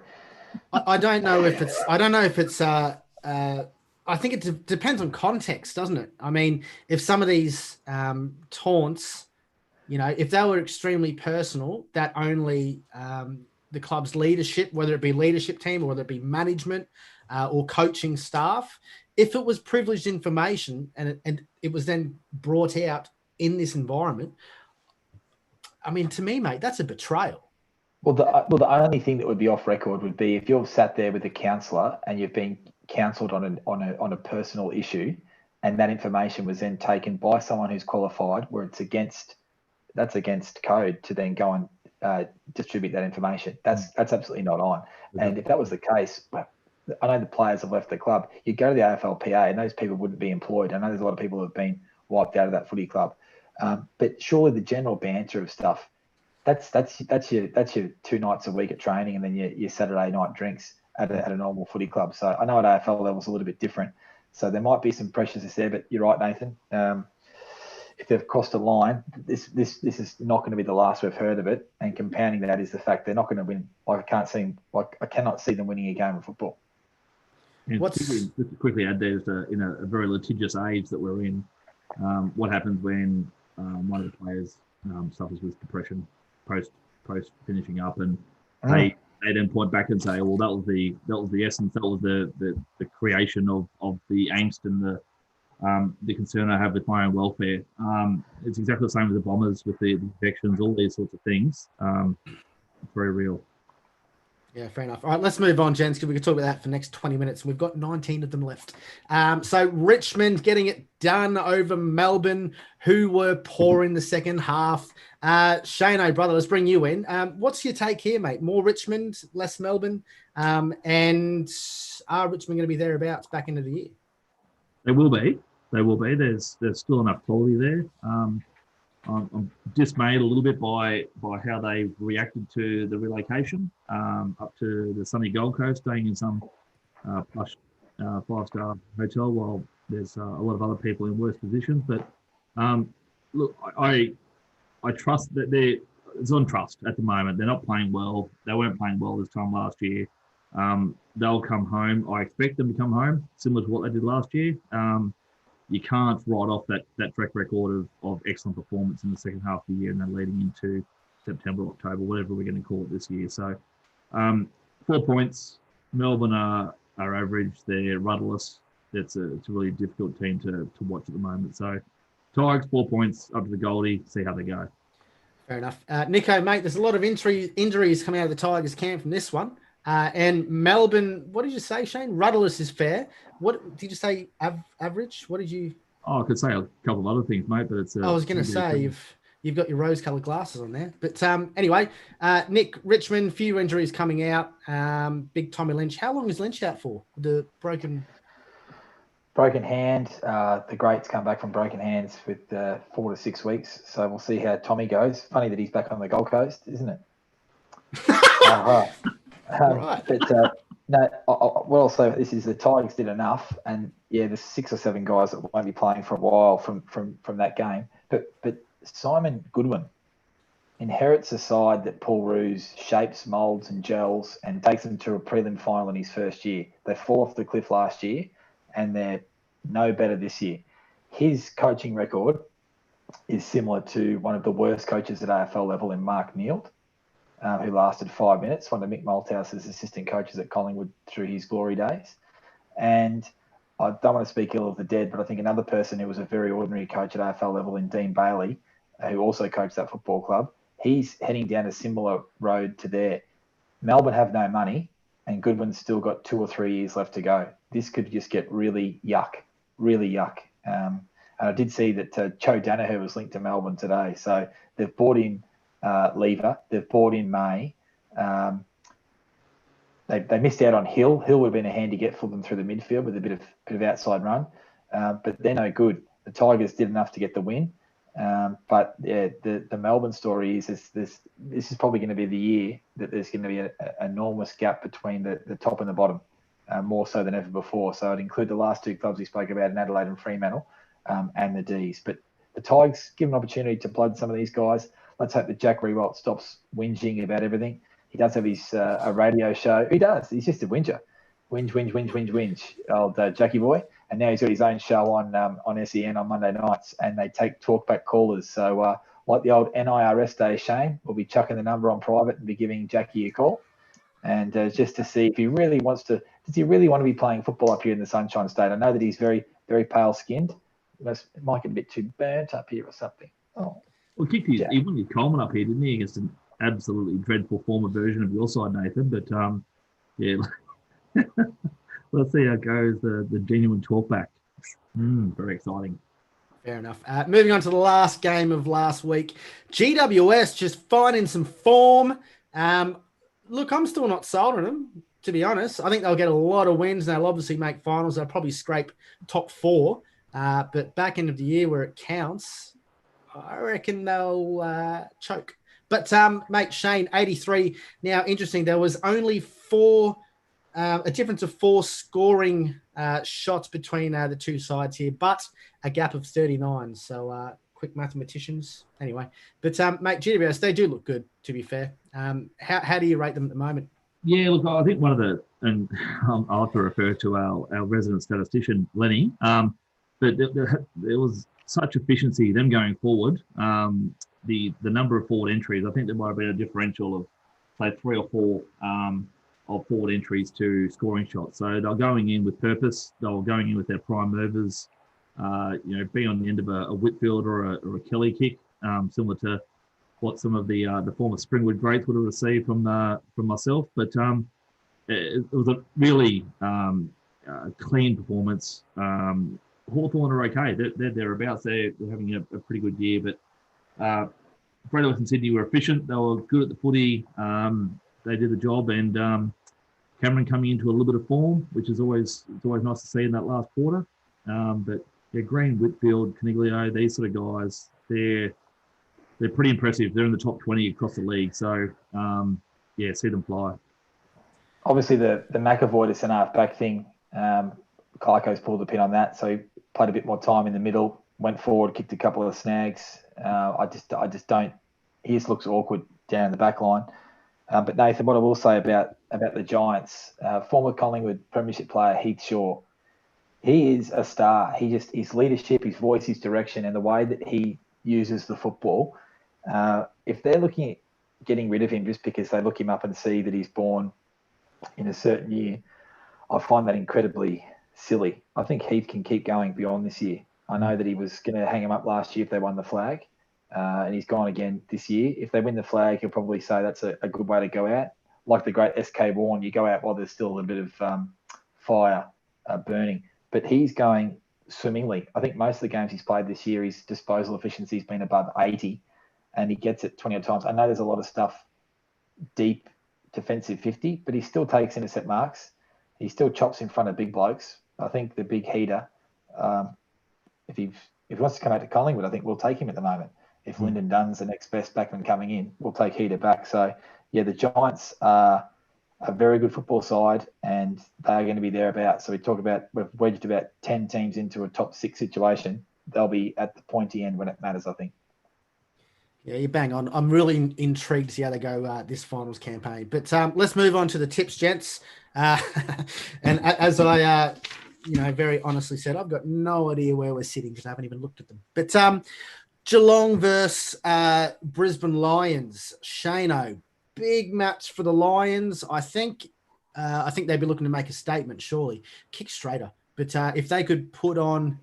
S1: I don't know if it's I think it depends on context, doesn't it? I mean, if some of these taunts, if they were extremely personal, that only the club's leadership, whether it be leadership team or whether it be management or coaching staff, if it was privileged information and it was then brought out in this environment, I mean, to me, mate, that's a betrayal.
S2: Well, the only thing that would be off record would be if you've sat there with a counsellor and you've been counselled on a personal issue, and that information was then taken by someone who's qualified, where that's against code to then go and distribute that information. That's absolutely not on. And if that was the case, I know the players have left the club. You go to the AFLPA, and those people wouldn't be employed. I know there's a lot of people who have been wiped out of that footy club. But surely the general banter of stuff, that's your 2 nights a week at training, and then your Saturday night drinks at a normal footy club. So I know at AFL level it's a little bit different. So there might be some preciousness there, but you're right, Nathan. If they've crossed a line, this is not going to be the last we've heard of it. And compounding that is the fact they're not going to win. I cannot see them winning a game of football.
S3: And just to quickly add, there's in a very litigious age that we're in. What happens when one of the players suffers with depression post finishing up, and they then point back and say, well, that was the essence, that was the creation of the angst and the concern I have with my own welfare. It's exactly the same with the Bombers, with the infections, all these sorts of things. It's very real.
S1: Yeah, fair enough. All right, let's move on, gents, because we could talk about that for the next 20 minutes. We've got 19 of them left. So Richmond getting it done over Melbourne, who were poor in the second half. Shane, brother, let's bring you in. What's your take here, mate? More Richmond, less Melbourne? And are Richmond going to be thereabouts back into the year?
S3: They will be. They will be. There's still enough quality there. I'm dismayed a little bit by how they reacted to the relocation up to the sunny Gold Coast, staying in some plush five-star hotel while there's a lot of other people in worse positions. But look, I trust that it's on trust at the moment. They're not playing well. They weren't playing well this time last year. They'll come home. I expect them to come home, similar to what they did last year. You can't write off that track record of excellent performance in the second half of the year and then leading into September, October, whatever we're going to call it this year. So 4 points. Melbourne are average. They're rudderless. It's a really difficult team to watch at the moment. So Tigers, 4 points up to the Goldie. See how they go.
S1: Fair enough. Nico, mate, there's a lot of injuries coming out of the Tigers camp from this one. And Melbourne, what did you say, Shane? Rudderless is fair. What did you say? Average? What did you?
S3: Oh, I could say a couple of other things, mate, but it's.
S1: I was going to say you've got your rose-coloured glasses on there, but anyway, Nick, Richmond, few injuries coming out. Big Tommy Lynch. How long is Lynch out for? The broken
S2: hand. The greats come back from broken hands with 4 to 6 weeks. So we'll see how Tommy goes. Funny that he's back on the Gold Coast, isn't it? Right.
S1: Right.
S2: But no, what I'll say this is the Tigers did enough, and yeah, there's 6 or 7 guys that won't be playing for a while from that game. But Simon Goodwin inherits a side that Paul Roos shapes, moulds, and gels, and takes them to a prelim final in his first year. They fall off the cliff last year, and they're no better this year. His coaching record is similar to one of the worst coaches at AFL level in Mark Neild, who lasted 5 minutes, one of Mick Malthouse's assistant coaches at Collingwood through his glory days. And I don't want to speak ill of the dead, but I think another person who was a very ordinary coach at AFL level in Dean Bailey, who also coached that football club, he's heading down a similar road to there. Melbourne have no money, and Goodwin's still got 2 or 3 years left to go. This could just get really yuck. And I did see that Joe Danaher was linked to Melbourne today. So they've bought in Lever. They've bought in May. They missed out on Hill. Hill would have been a handy get for them through the midfield with a bit of outside run. But they're no good. The Tigers did enough to get the win. But yeah, the Melbourne story is this is probably going to be the year that there's going to be an enormous gap between the top and the bottom, more so than ever before. So I'd include the last 2 clubs we spoke about in Adelaide and Fremantle, and the D's. But the Tigers give an opportunity to blood some of these guys. Let's hope that Jack Riewoldt stops whinging about everything. He does have his a radio show. He does. He's just a whinger. Whinge. Old Jackie boy. And now he's got his own show on SEN on Monday nights, and they take talkback callers. So like the old NIRS day, Shane, we'll be chucking the number on private and be giving Jackie a call. And just to see if he really wants to, does he really want to be playing football up here in the Sunshine State? I know that he's very, very pale-skinned. It might get a bit too burnt up here or something. Oh.
S3: Well, kicked his, he won his Coleman up here, didn't he, against an absolutely dreadful former version of your side, Nathan. But, yeah, let's see how it goes, the genuine talkback. Very exciting.
S1: Fair enough. Moving on to the last game of last week. GWS just finding some form. Look, I'm still not sold on them, to be honest. I think they'll get a lot of wins, and they'll obviously make finals. They'll probably scrape top 4. But back end of the year where it counts, I reckon they'll choke. But, mate, Shane, 83. Now, interesting, there was only a difference of 4 scoring shots between the 2 sides here, but a gap of 39. So, quick mathematicians. Anyway, but, mate, GWS, they do look good, to be fair. How do you rate them at the moment?
S3: Yeah, look, I think one of the, and I'll have to refer to our resident statistician, Lenny, but there was such efficiency, them going forward. The number of forward entries, I think there might have been a differential of, say, 3 or 4 of forward entries to scoring shots. So they're going in with purpose. They're going in with their prime movers, being on the end of a Whitfield or a Kelly kick, similar to what some of the former Springwood greats would have received from myself. But it was a really clean performance. Hawthorn are okay. They're thereabouts. They're having a pretty good year. But Fredo and Sydney were efficient. They were good at the footy. They did the job. And Cameron coming into a little bit of form, which is always nice to see in that last quarter. But yeah, Green, Whitfield, Caniglio, these sort of guys, they're pretty impressive. They're in the top 20 across the league. So yeah, see them fly.
S2: Obviously, the McAvoy to centre half back thing, Kaiko's pulled the pin on that. So he played a bit more time in the middle, went forward, kicked a couple of snags. I just don't. He just looks awkward down the back line. But Nathan, what I will say about the Giants, former Collingwood Premiership player Heath Shaw, he is a star. His leadership, his voice, his direction, and the way that he uses the football. If they're looking at getting rid of him just because they look him up and see that he's born in a certain year, I find that incredibly silly. I think Heath can keep going beyond this year. I know that he was going to hang him up last year if they won the flag, and he's gone again this year. If they win the flag, he'll probably say that's a good way to go out. Like the great SK Warren, you go out while there's still a bit of fire burning. But he's going swimmingly. I think most of the games he's played this year, his disposal efficiency has been above 80, and he gets it 20 odd times. I know there's a lot of stuff deep defensive 50, but he still takes intercept marks. He still chops in front of big blokes. I think the big heater, if he wants to come out to Collingwood, I think we'll take him at the moment. If Lyndon Dunn's the next best backman coming in, we'll take Heater back. So, yeah, the Giants are a very good football side, and they're going to be thereabouts. So we've wedged about 10 teams into a top 6 situation. They'll be at the pointy end when it matters, I think.
S1: Yeah, you bang on. I'm really intrigued to see how they go this finals campaign. But let's move on to the tips, gents. And as I, very honestly said, I've got no idea where we're sitting because I haven't even looked at them. But Geelong versus Brisbane Lions. Shano, big match for the Lions. I think they'd be looking to make a statement, surely. Kick straighter. But if they could put on,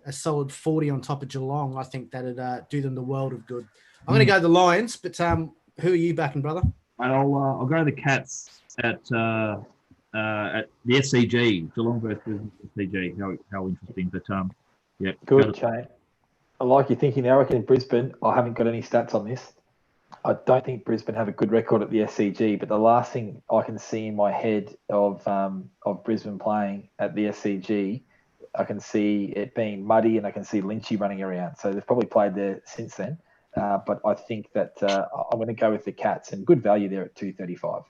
S1: a solid 40 on top of Geelong, I think that'd do them the world of good. I'm going to go the Lions, but who are you backing, brother?
S3: I'll go the Cats at the SCG, Geelong versus SCG. How interesting, but yeah.
S2: Good, Shane. I like your thinking there. I reckon in Brisbane, I haven't got any stats on this. I don't think Brisbane have a good record at the SCG, but the last thing I can see in my head of Brisbane playing at the SCG, I can see it being muddy and I can see Lynchy running around. So they've probably played there since then. But I think that I'm going to go with the Cats, and good value there at 235.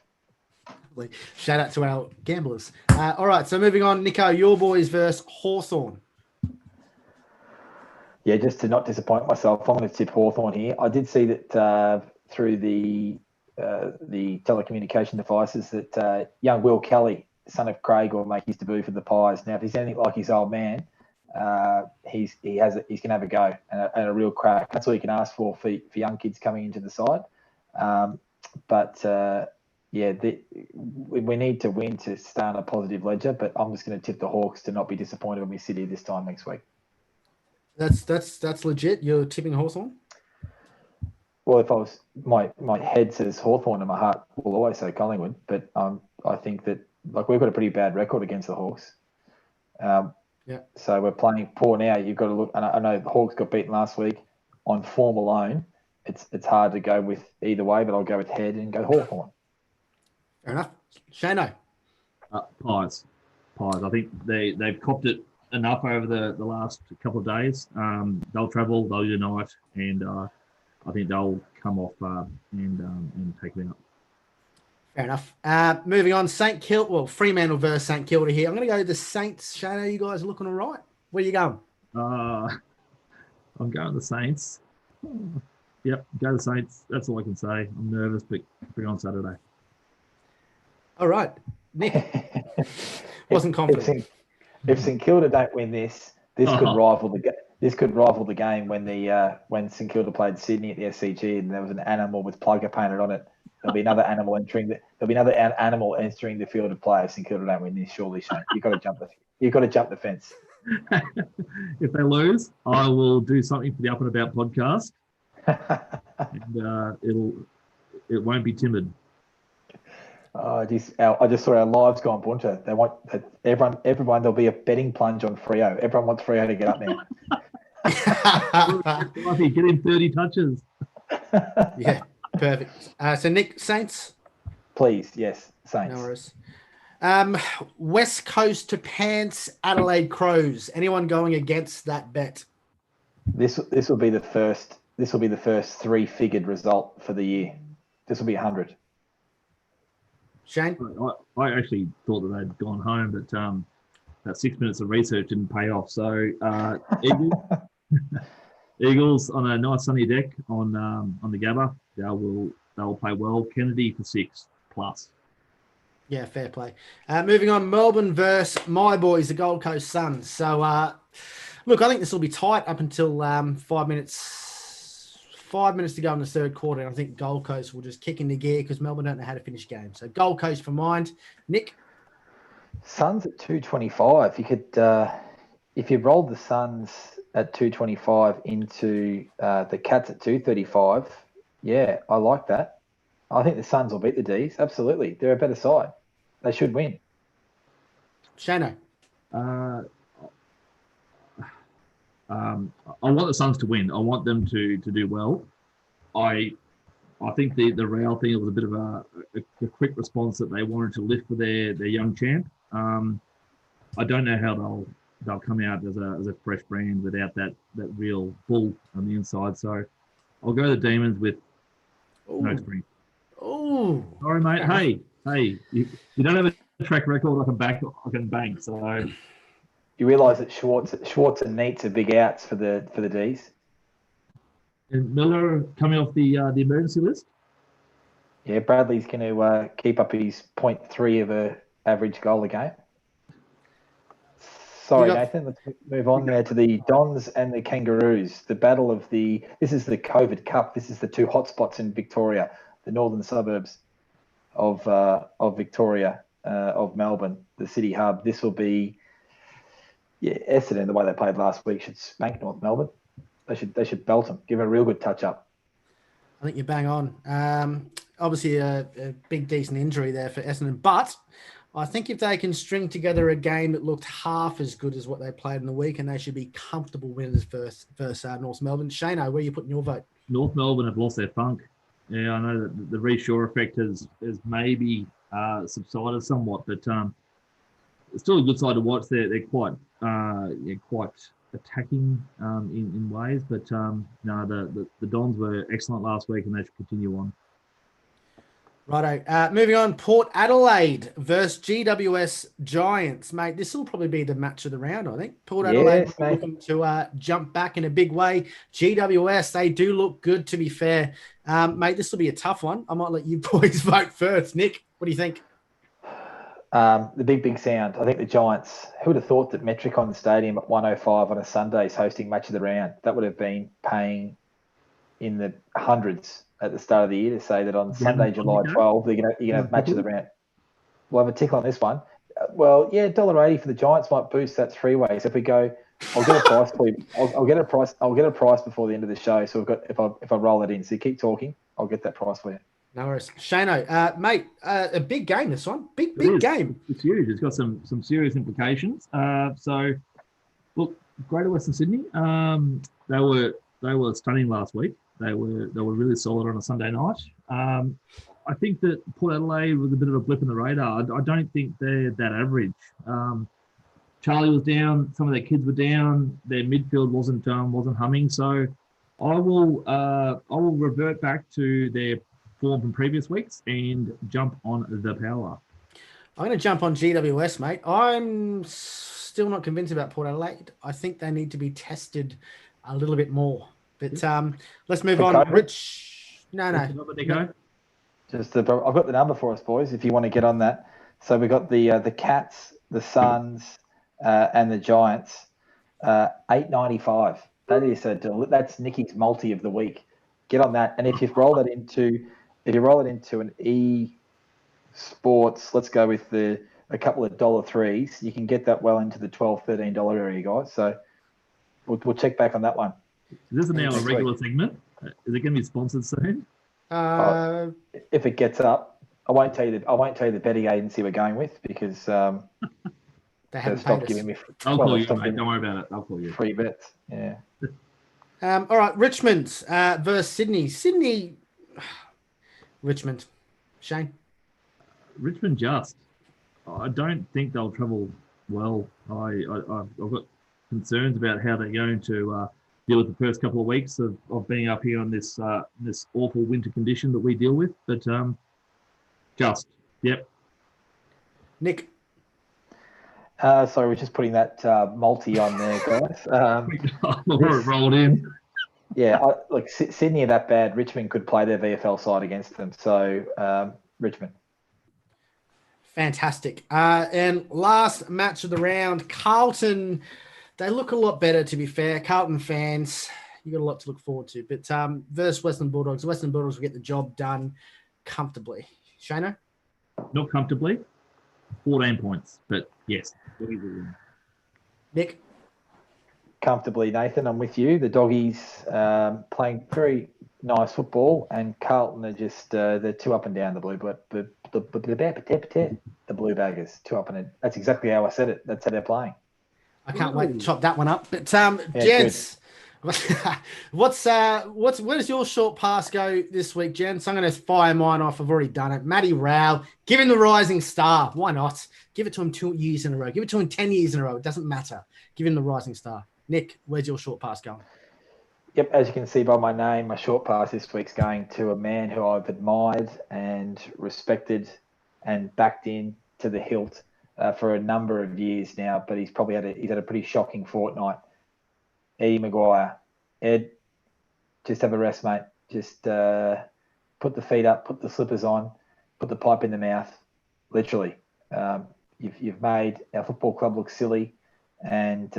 S1: Shout out to our gamblers. All right, so moving on, Nico, your boys versus Hawthorn.
S2: Yeah, just to not disappoint myself, I'm going to tip Hawthorn here. I did see that through the telecommunication devices that young Will Kelly, son of Craig, will make his debut for the Pies. Now, if he's anything like his old man, he's going to have a go and a real crack. That's all you can ask for young kids coming into the side. We need to win to stay on a positive ledger, but I'm just going to tip the Hawks to not be disappointed when we sit here this time next week.
S1: That's legit. You're tipping Hawthorn?
S2: Well, if I was, my head says Hawthorn and my heart will always say Collingwood, but I think that we've got a pretty bad record against the Hawks.
S1: Yeah.
S2: So we're playing poor now. You've got to look. And I know the Hawks got beaten last week on form alone. It's hard to go with either way, but I'll go with head and go Hawthorn.
S1: Fair enough. Shano.
S3: Pies. I think they've copped it enough over the last couple of days. They'll travel, they'll unite, and I think they'll come off and take them out.
S1: Fair enough. Moving on, Fremantle versus St Kilda here. I'm going to go the Saints. Shano, you guys are looking all right. Where are you going?
S3: I'm going the Saints. Yep, go the Saints. That's all I can say. I'm nervous, but bring on Saturday.
S2: All right, Nick. Wasn't confident. If St Kilda don't win this could rival the game when St Kilda played Sydney at the SCG and there was an animal with plugger painted on it. There'll be another animal entering the field of play if St Kilda don't win this. Surely, Shane, you've got to jump the fence.
S3: If they lose, I will do something for the Up and About podcast. and it won't be timid.
S2: I just saw our lives go on bunter. They want everyone. There'll be a betting plunge on Freo. Everyone wants Freo to get up now.
S3: Get him 30 touches.
S1: Yeah, perfect. So Nick, Saints.
S2: Please, yes, Saints.
S1: No worries. West Coast to Pants, Adelaide Crows. Anyone going against that bet?
S2: This will be the first. This will be the first 3-figured result for the year. This will be 100.
S1: Shane?
S3: I actually thought that they'd gone home, but that 6 minutes of research didn't pay off. So Eagles on a nice sunny deck on the Gabba. They'll play well. Kennedy for 6+.
S1: Yeah, fair play. Moving on, Melbourne versus my boys, the Gold Coast Suns. So, look, I think this will be tight up until 5 minutes. 5 minutes to go in the third quarter, and I think Gold Coast will just kick into gear because Melbourne don't know how to finish games. So Gold Coast for mine. Nick?
S2: Suns at 225. You could, if you rolled the Suns at 225 into the Cats at 235, yeah, I like that. I think the Suns will beat the D's. Absolutely. They're a better side. They should win.
S1: Shano?
S3: I want the Suns to win. I want them to do well. I think the Real thing, it was a bit of a quick response that they wanted to lift for their young champ. I don't know how they'll come out as a fresh brand without that real bull on the inside. So I'll go the Demons with no spring.
S1: Oh,
S3: sorry, mate. Hey, you don't have a track record. I can bank. So
S2: you realise that Schwartz and Neats are big outs for the D's.
S3: And Miller coming off the emergency list.
S2: Yeah, Bradley's going to keep up his 0.3 of a average goal a game. Sorry, Nathan. Let's move on there to the Dons and the Kangaroos. The battle of this is the COVID Cup. This is the two hotspots in Victoria, the northern suburbs of Victoria, of Melbourne, the city hub. This will be, Essendon, the way they played last week, should spank North Melbourne. They should belt them, give them a real good touch up.
S1: I think you're bang on. Obviously, a big, decent injury there for Essendon, but I think if they can string together a game that looked half as good as what they played in the week, and they should be comfortable winners versus North Melbourne. Shano, where are you putting your vote?
S3: North Melbourne have lost their funk. Yeah, I know that the Reece Shaw effect has maybe subsided somewhat, but it's still a good side to watch. They're quite attacking in ways, but no, the Dons were excellent last week, and they should continue on.
S1: Righto. Moving on, Port Adelaide versus GWS Giants. Mate, this will probably be the match of the round, I think. Port Adelaide looking to jump back in a big way. GWS, they do look good, to be fair. Mate, this will be a tough one. I might let you boys vote first. Nick, what do you think?
S2: The big sound. I think the Giants, who would have thought that Metricon Stadium at 105 on a Sunday is hosting match of the round? That would have been paying in the hundreds at the start of the year to say that on Sunday, July 12, you're going to have match of the round. We'll have a tickle on this one. Well, yeah, $1.80 for the Giants might boost that three-way. So if we go, I'll get a price for you. I'll get a price. I'll get a price before the end of the show. So we've got if I roll it in. So you keep talking, I'll get that price for you.
S1: No worries. Shano, mate, a big game this one. Big game.
S3: It's huge. It's got some serious implications. So, look, Greater Western Sydney, they were stunning last week. They were really solid on a Sunday night. I think that Port Adelaide was a bit of a blip in the radar. I don't think they're that average. Charlie was down. Some of their kids were down. Their midfield wasn't humming. So I will revert back to their form from previous weeks and jump on the power.
S1: I'm going to jump on GWS, mate. I'm still not convinced about Port Adelaide. I think they need to be tested a little bit more. But let's move on. Rich, no.
S2: Just I've got the number for us, boys. If you want to get on that. So we got the Cats, the Suns, and the Giants. $8.95. That's Nicky's multi of the week. Get on that, and if you roll it into an e-sports, let's go with a couple of $3s. You can get that well into the $12, $13 area, guys. So we'll check back on that one.
S3: This is now a regular segment. Is it going to be sponsored soon?
S2: If it gets up, I won't tell you the betting agency we're going with because
S1: they haven't
S2: stopped
S1: paid
S2: giving
S1: us.
S2: me.
S3: I'll call you, mate. Don't worry about it. I'll call you.
S2: Free bets. Yeah.
S1: All right, Richmond versus Sydney. Richmond. Shane?
S3: Richmond just. I don't think they'll travel well. I've got concerns about how they're going to deal with the first couple of weeks of being up here on this awful winter condition that we deal with. But just, yep.
S1: Nick?
S2: Sorry, we're just putting that multi on there, guys.
S3: Rolled in.
S2: Yeah, look, Sydney are that bad. Richmond could play their VFL side against them. So Richmond.
S1: Fantastic. And last match of the round, Carlton. They look a lot better, to be fair. Carlton fans, you got a lot to look forward to. But versus Western Bulldogs, Western Bulldogs will get the job done comfortably. Shano?
S3: Not comfortably. 14 points, but yes.
S1: Nick?
S2: Comfortably, Nathan. I'm with you. The Doggies playing very nice football, and Carlton are just they're too up and down. The Blue Baggers, too up and down. That's exactly how I said it. That's how they're playing.
S1: I can't wait to chop that one up. But gents, where does your short pass go this week, gents? I'm going to fire mine off. I've already done it. Matty Rowell, give him the rising star. Why not? Give it to him 2 years in a row. Give it to him 10 years in a row. It doesn't matter. Give him the rising star. Nick, where's your short pass going?
S2: Yep, as you can see by my name, my short pass this week's going to a man who I've admired and respected and backed in to the hilt for a number of years now, but he's had a pretty shocking fortnight. Eddie Maguire. Ed, just have a rest, mate. Just put the feet up, put the slippers on, put the pipe in the mouth. Literally, you've made our football club look silly, and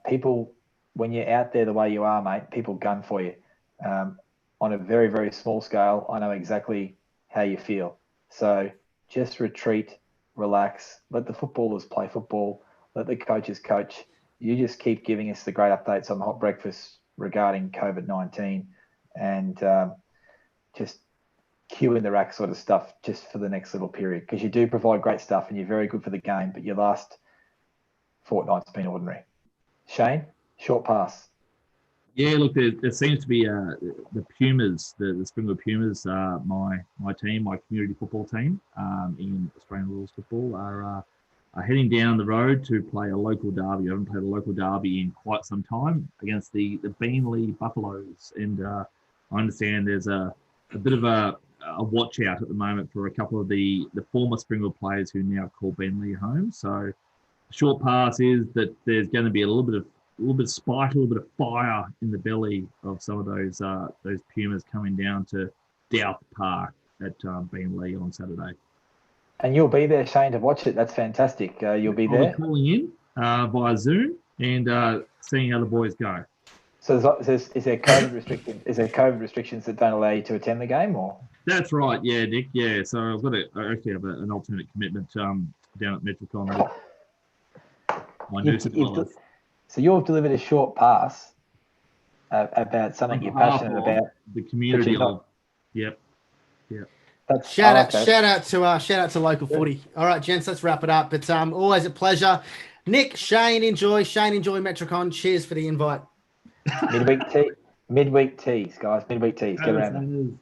S2: people, when you're out there the way you are, mate, people gun for you. On a very, very small scale, I know exactly how you feel. So just retreat, relax, let the footballers play football, let the coaches coach. You just keep giving us the great updates on the Hot Breakfast regarding COVID-19 and just cue in the rack sort of stuff just for the next little period, because you do provide great stuff and you're very good for the game, but your last fortnight's been ordinary. Shane, short pass.
S3: Yeah, look, there seems to be the Pumas, the Springwood Pumas, my team, my community football team in Australian rules football are heading down the road to play a local derby. I haven't played a local derby in quite some time against the Beanley Buffaloes, and I understand there's a bit of a watch out at the moment for a couple of the former Springwood players who now call Beanley home. So, short pass is that there's going to be a little bit of spite, a little bit of fire in the belly of some of those Pumas coming down to Doubt Park at Beanley on Saturday.
S2: And you'll be there, Shane, to watch it. That's fantastic. You'll be there.
S3: I'll be calling in via Zoom and seeing how the boys go.
S2: So is there COVID restrictions? Is there COVID restrictions that don't allow you to attend the game, or?
S3: That's right. Yeah, Nick. Yeah. So I actually have an alternate commitment down at Metricon.
S2: So you've delivered a short pass about something you're passionate about.
S3: The community of. Yep.
S1: Shout out to local footy. All right, gents, let's wrap it up. But always a pleasure. Nick, Shane, enjoy Metricon. Cheers for the invite.
S2: Midweek teas, guys. Midweek teas. Get around them.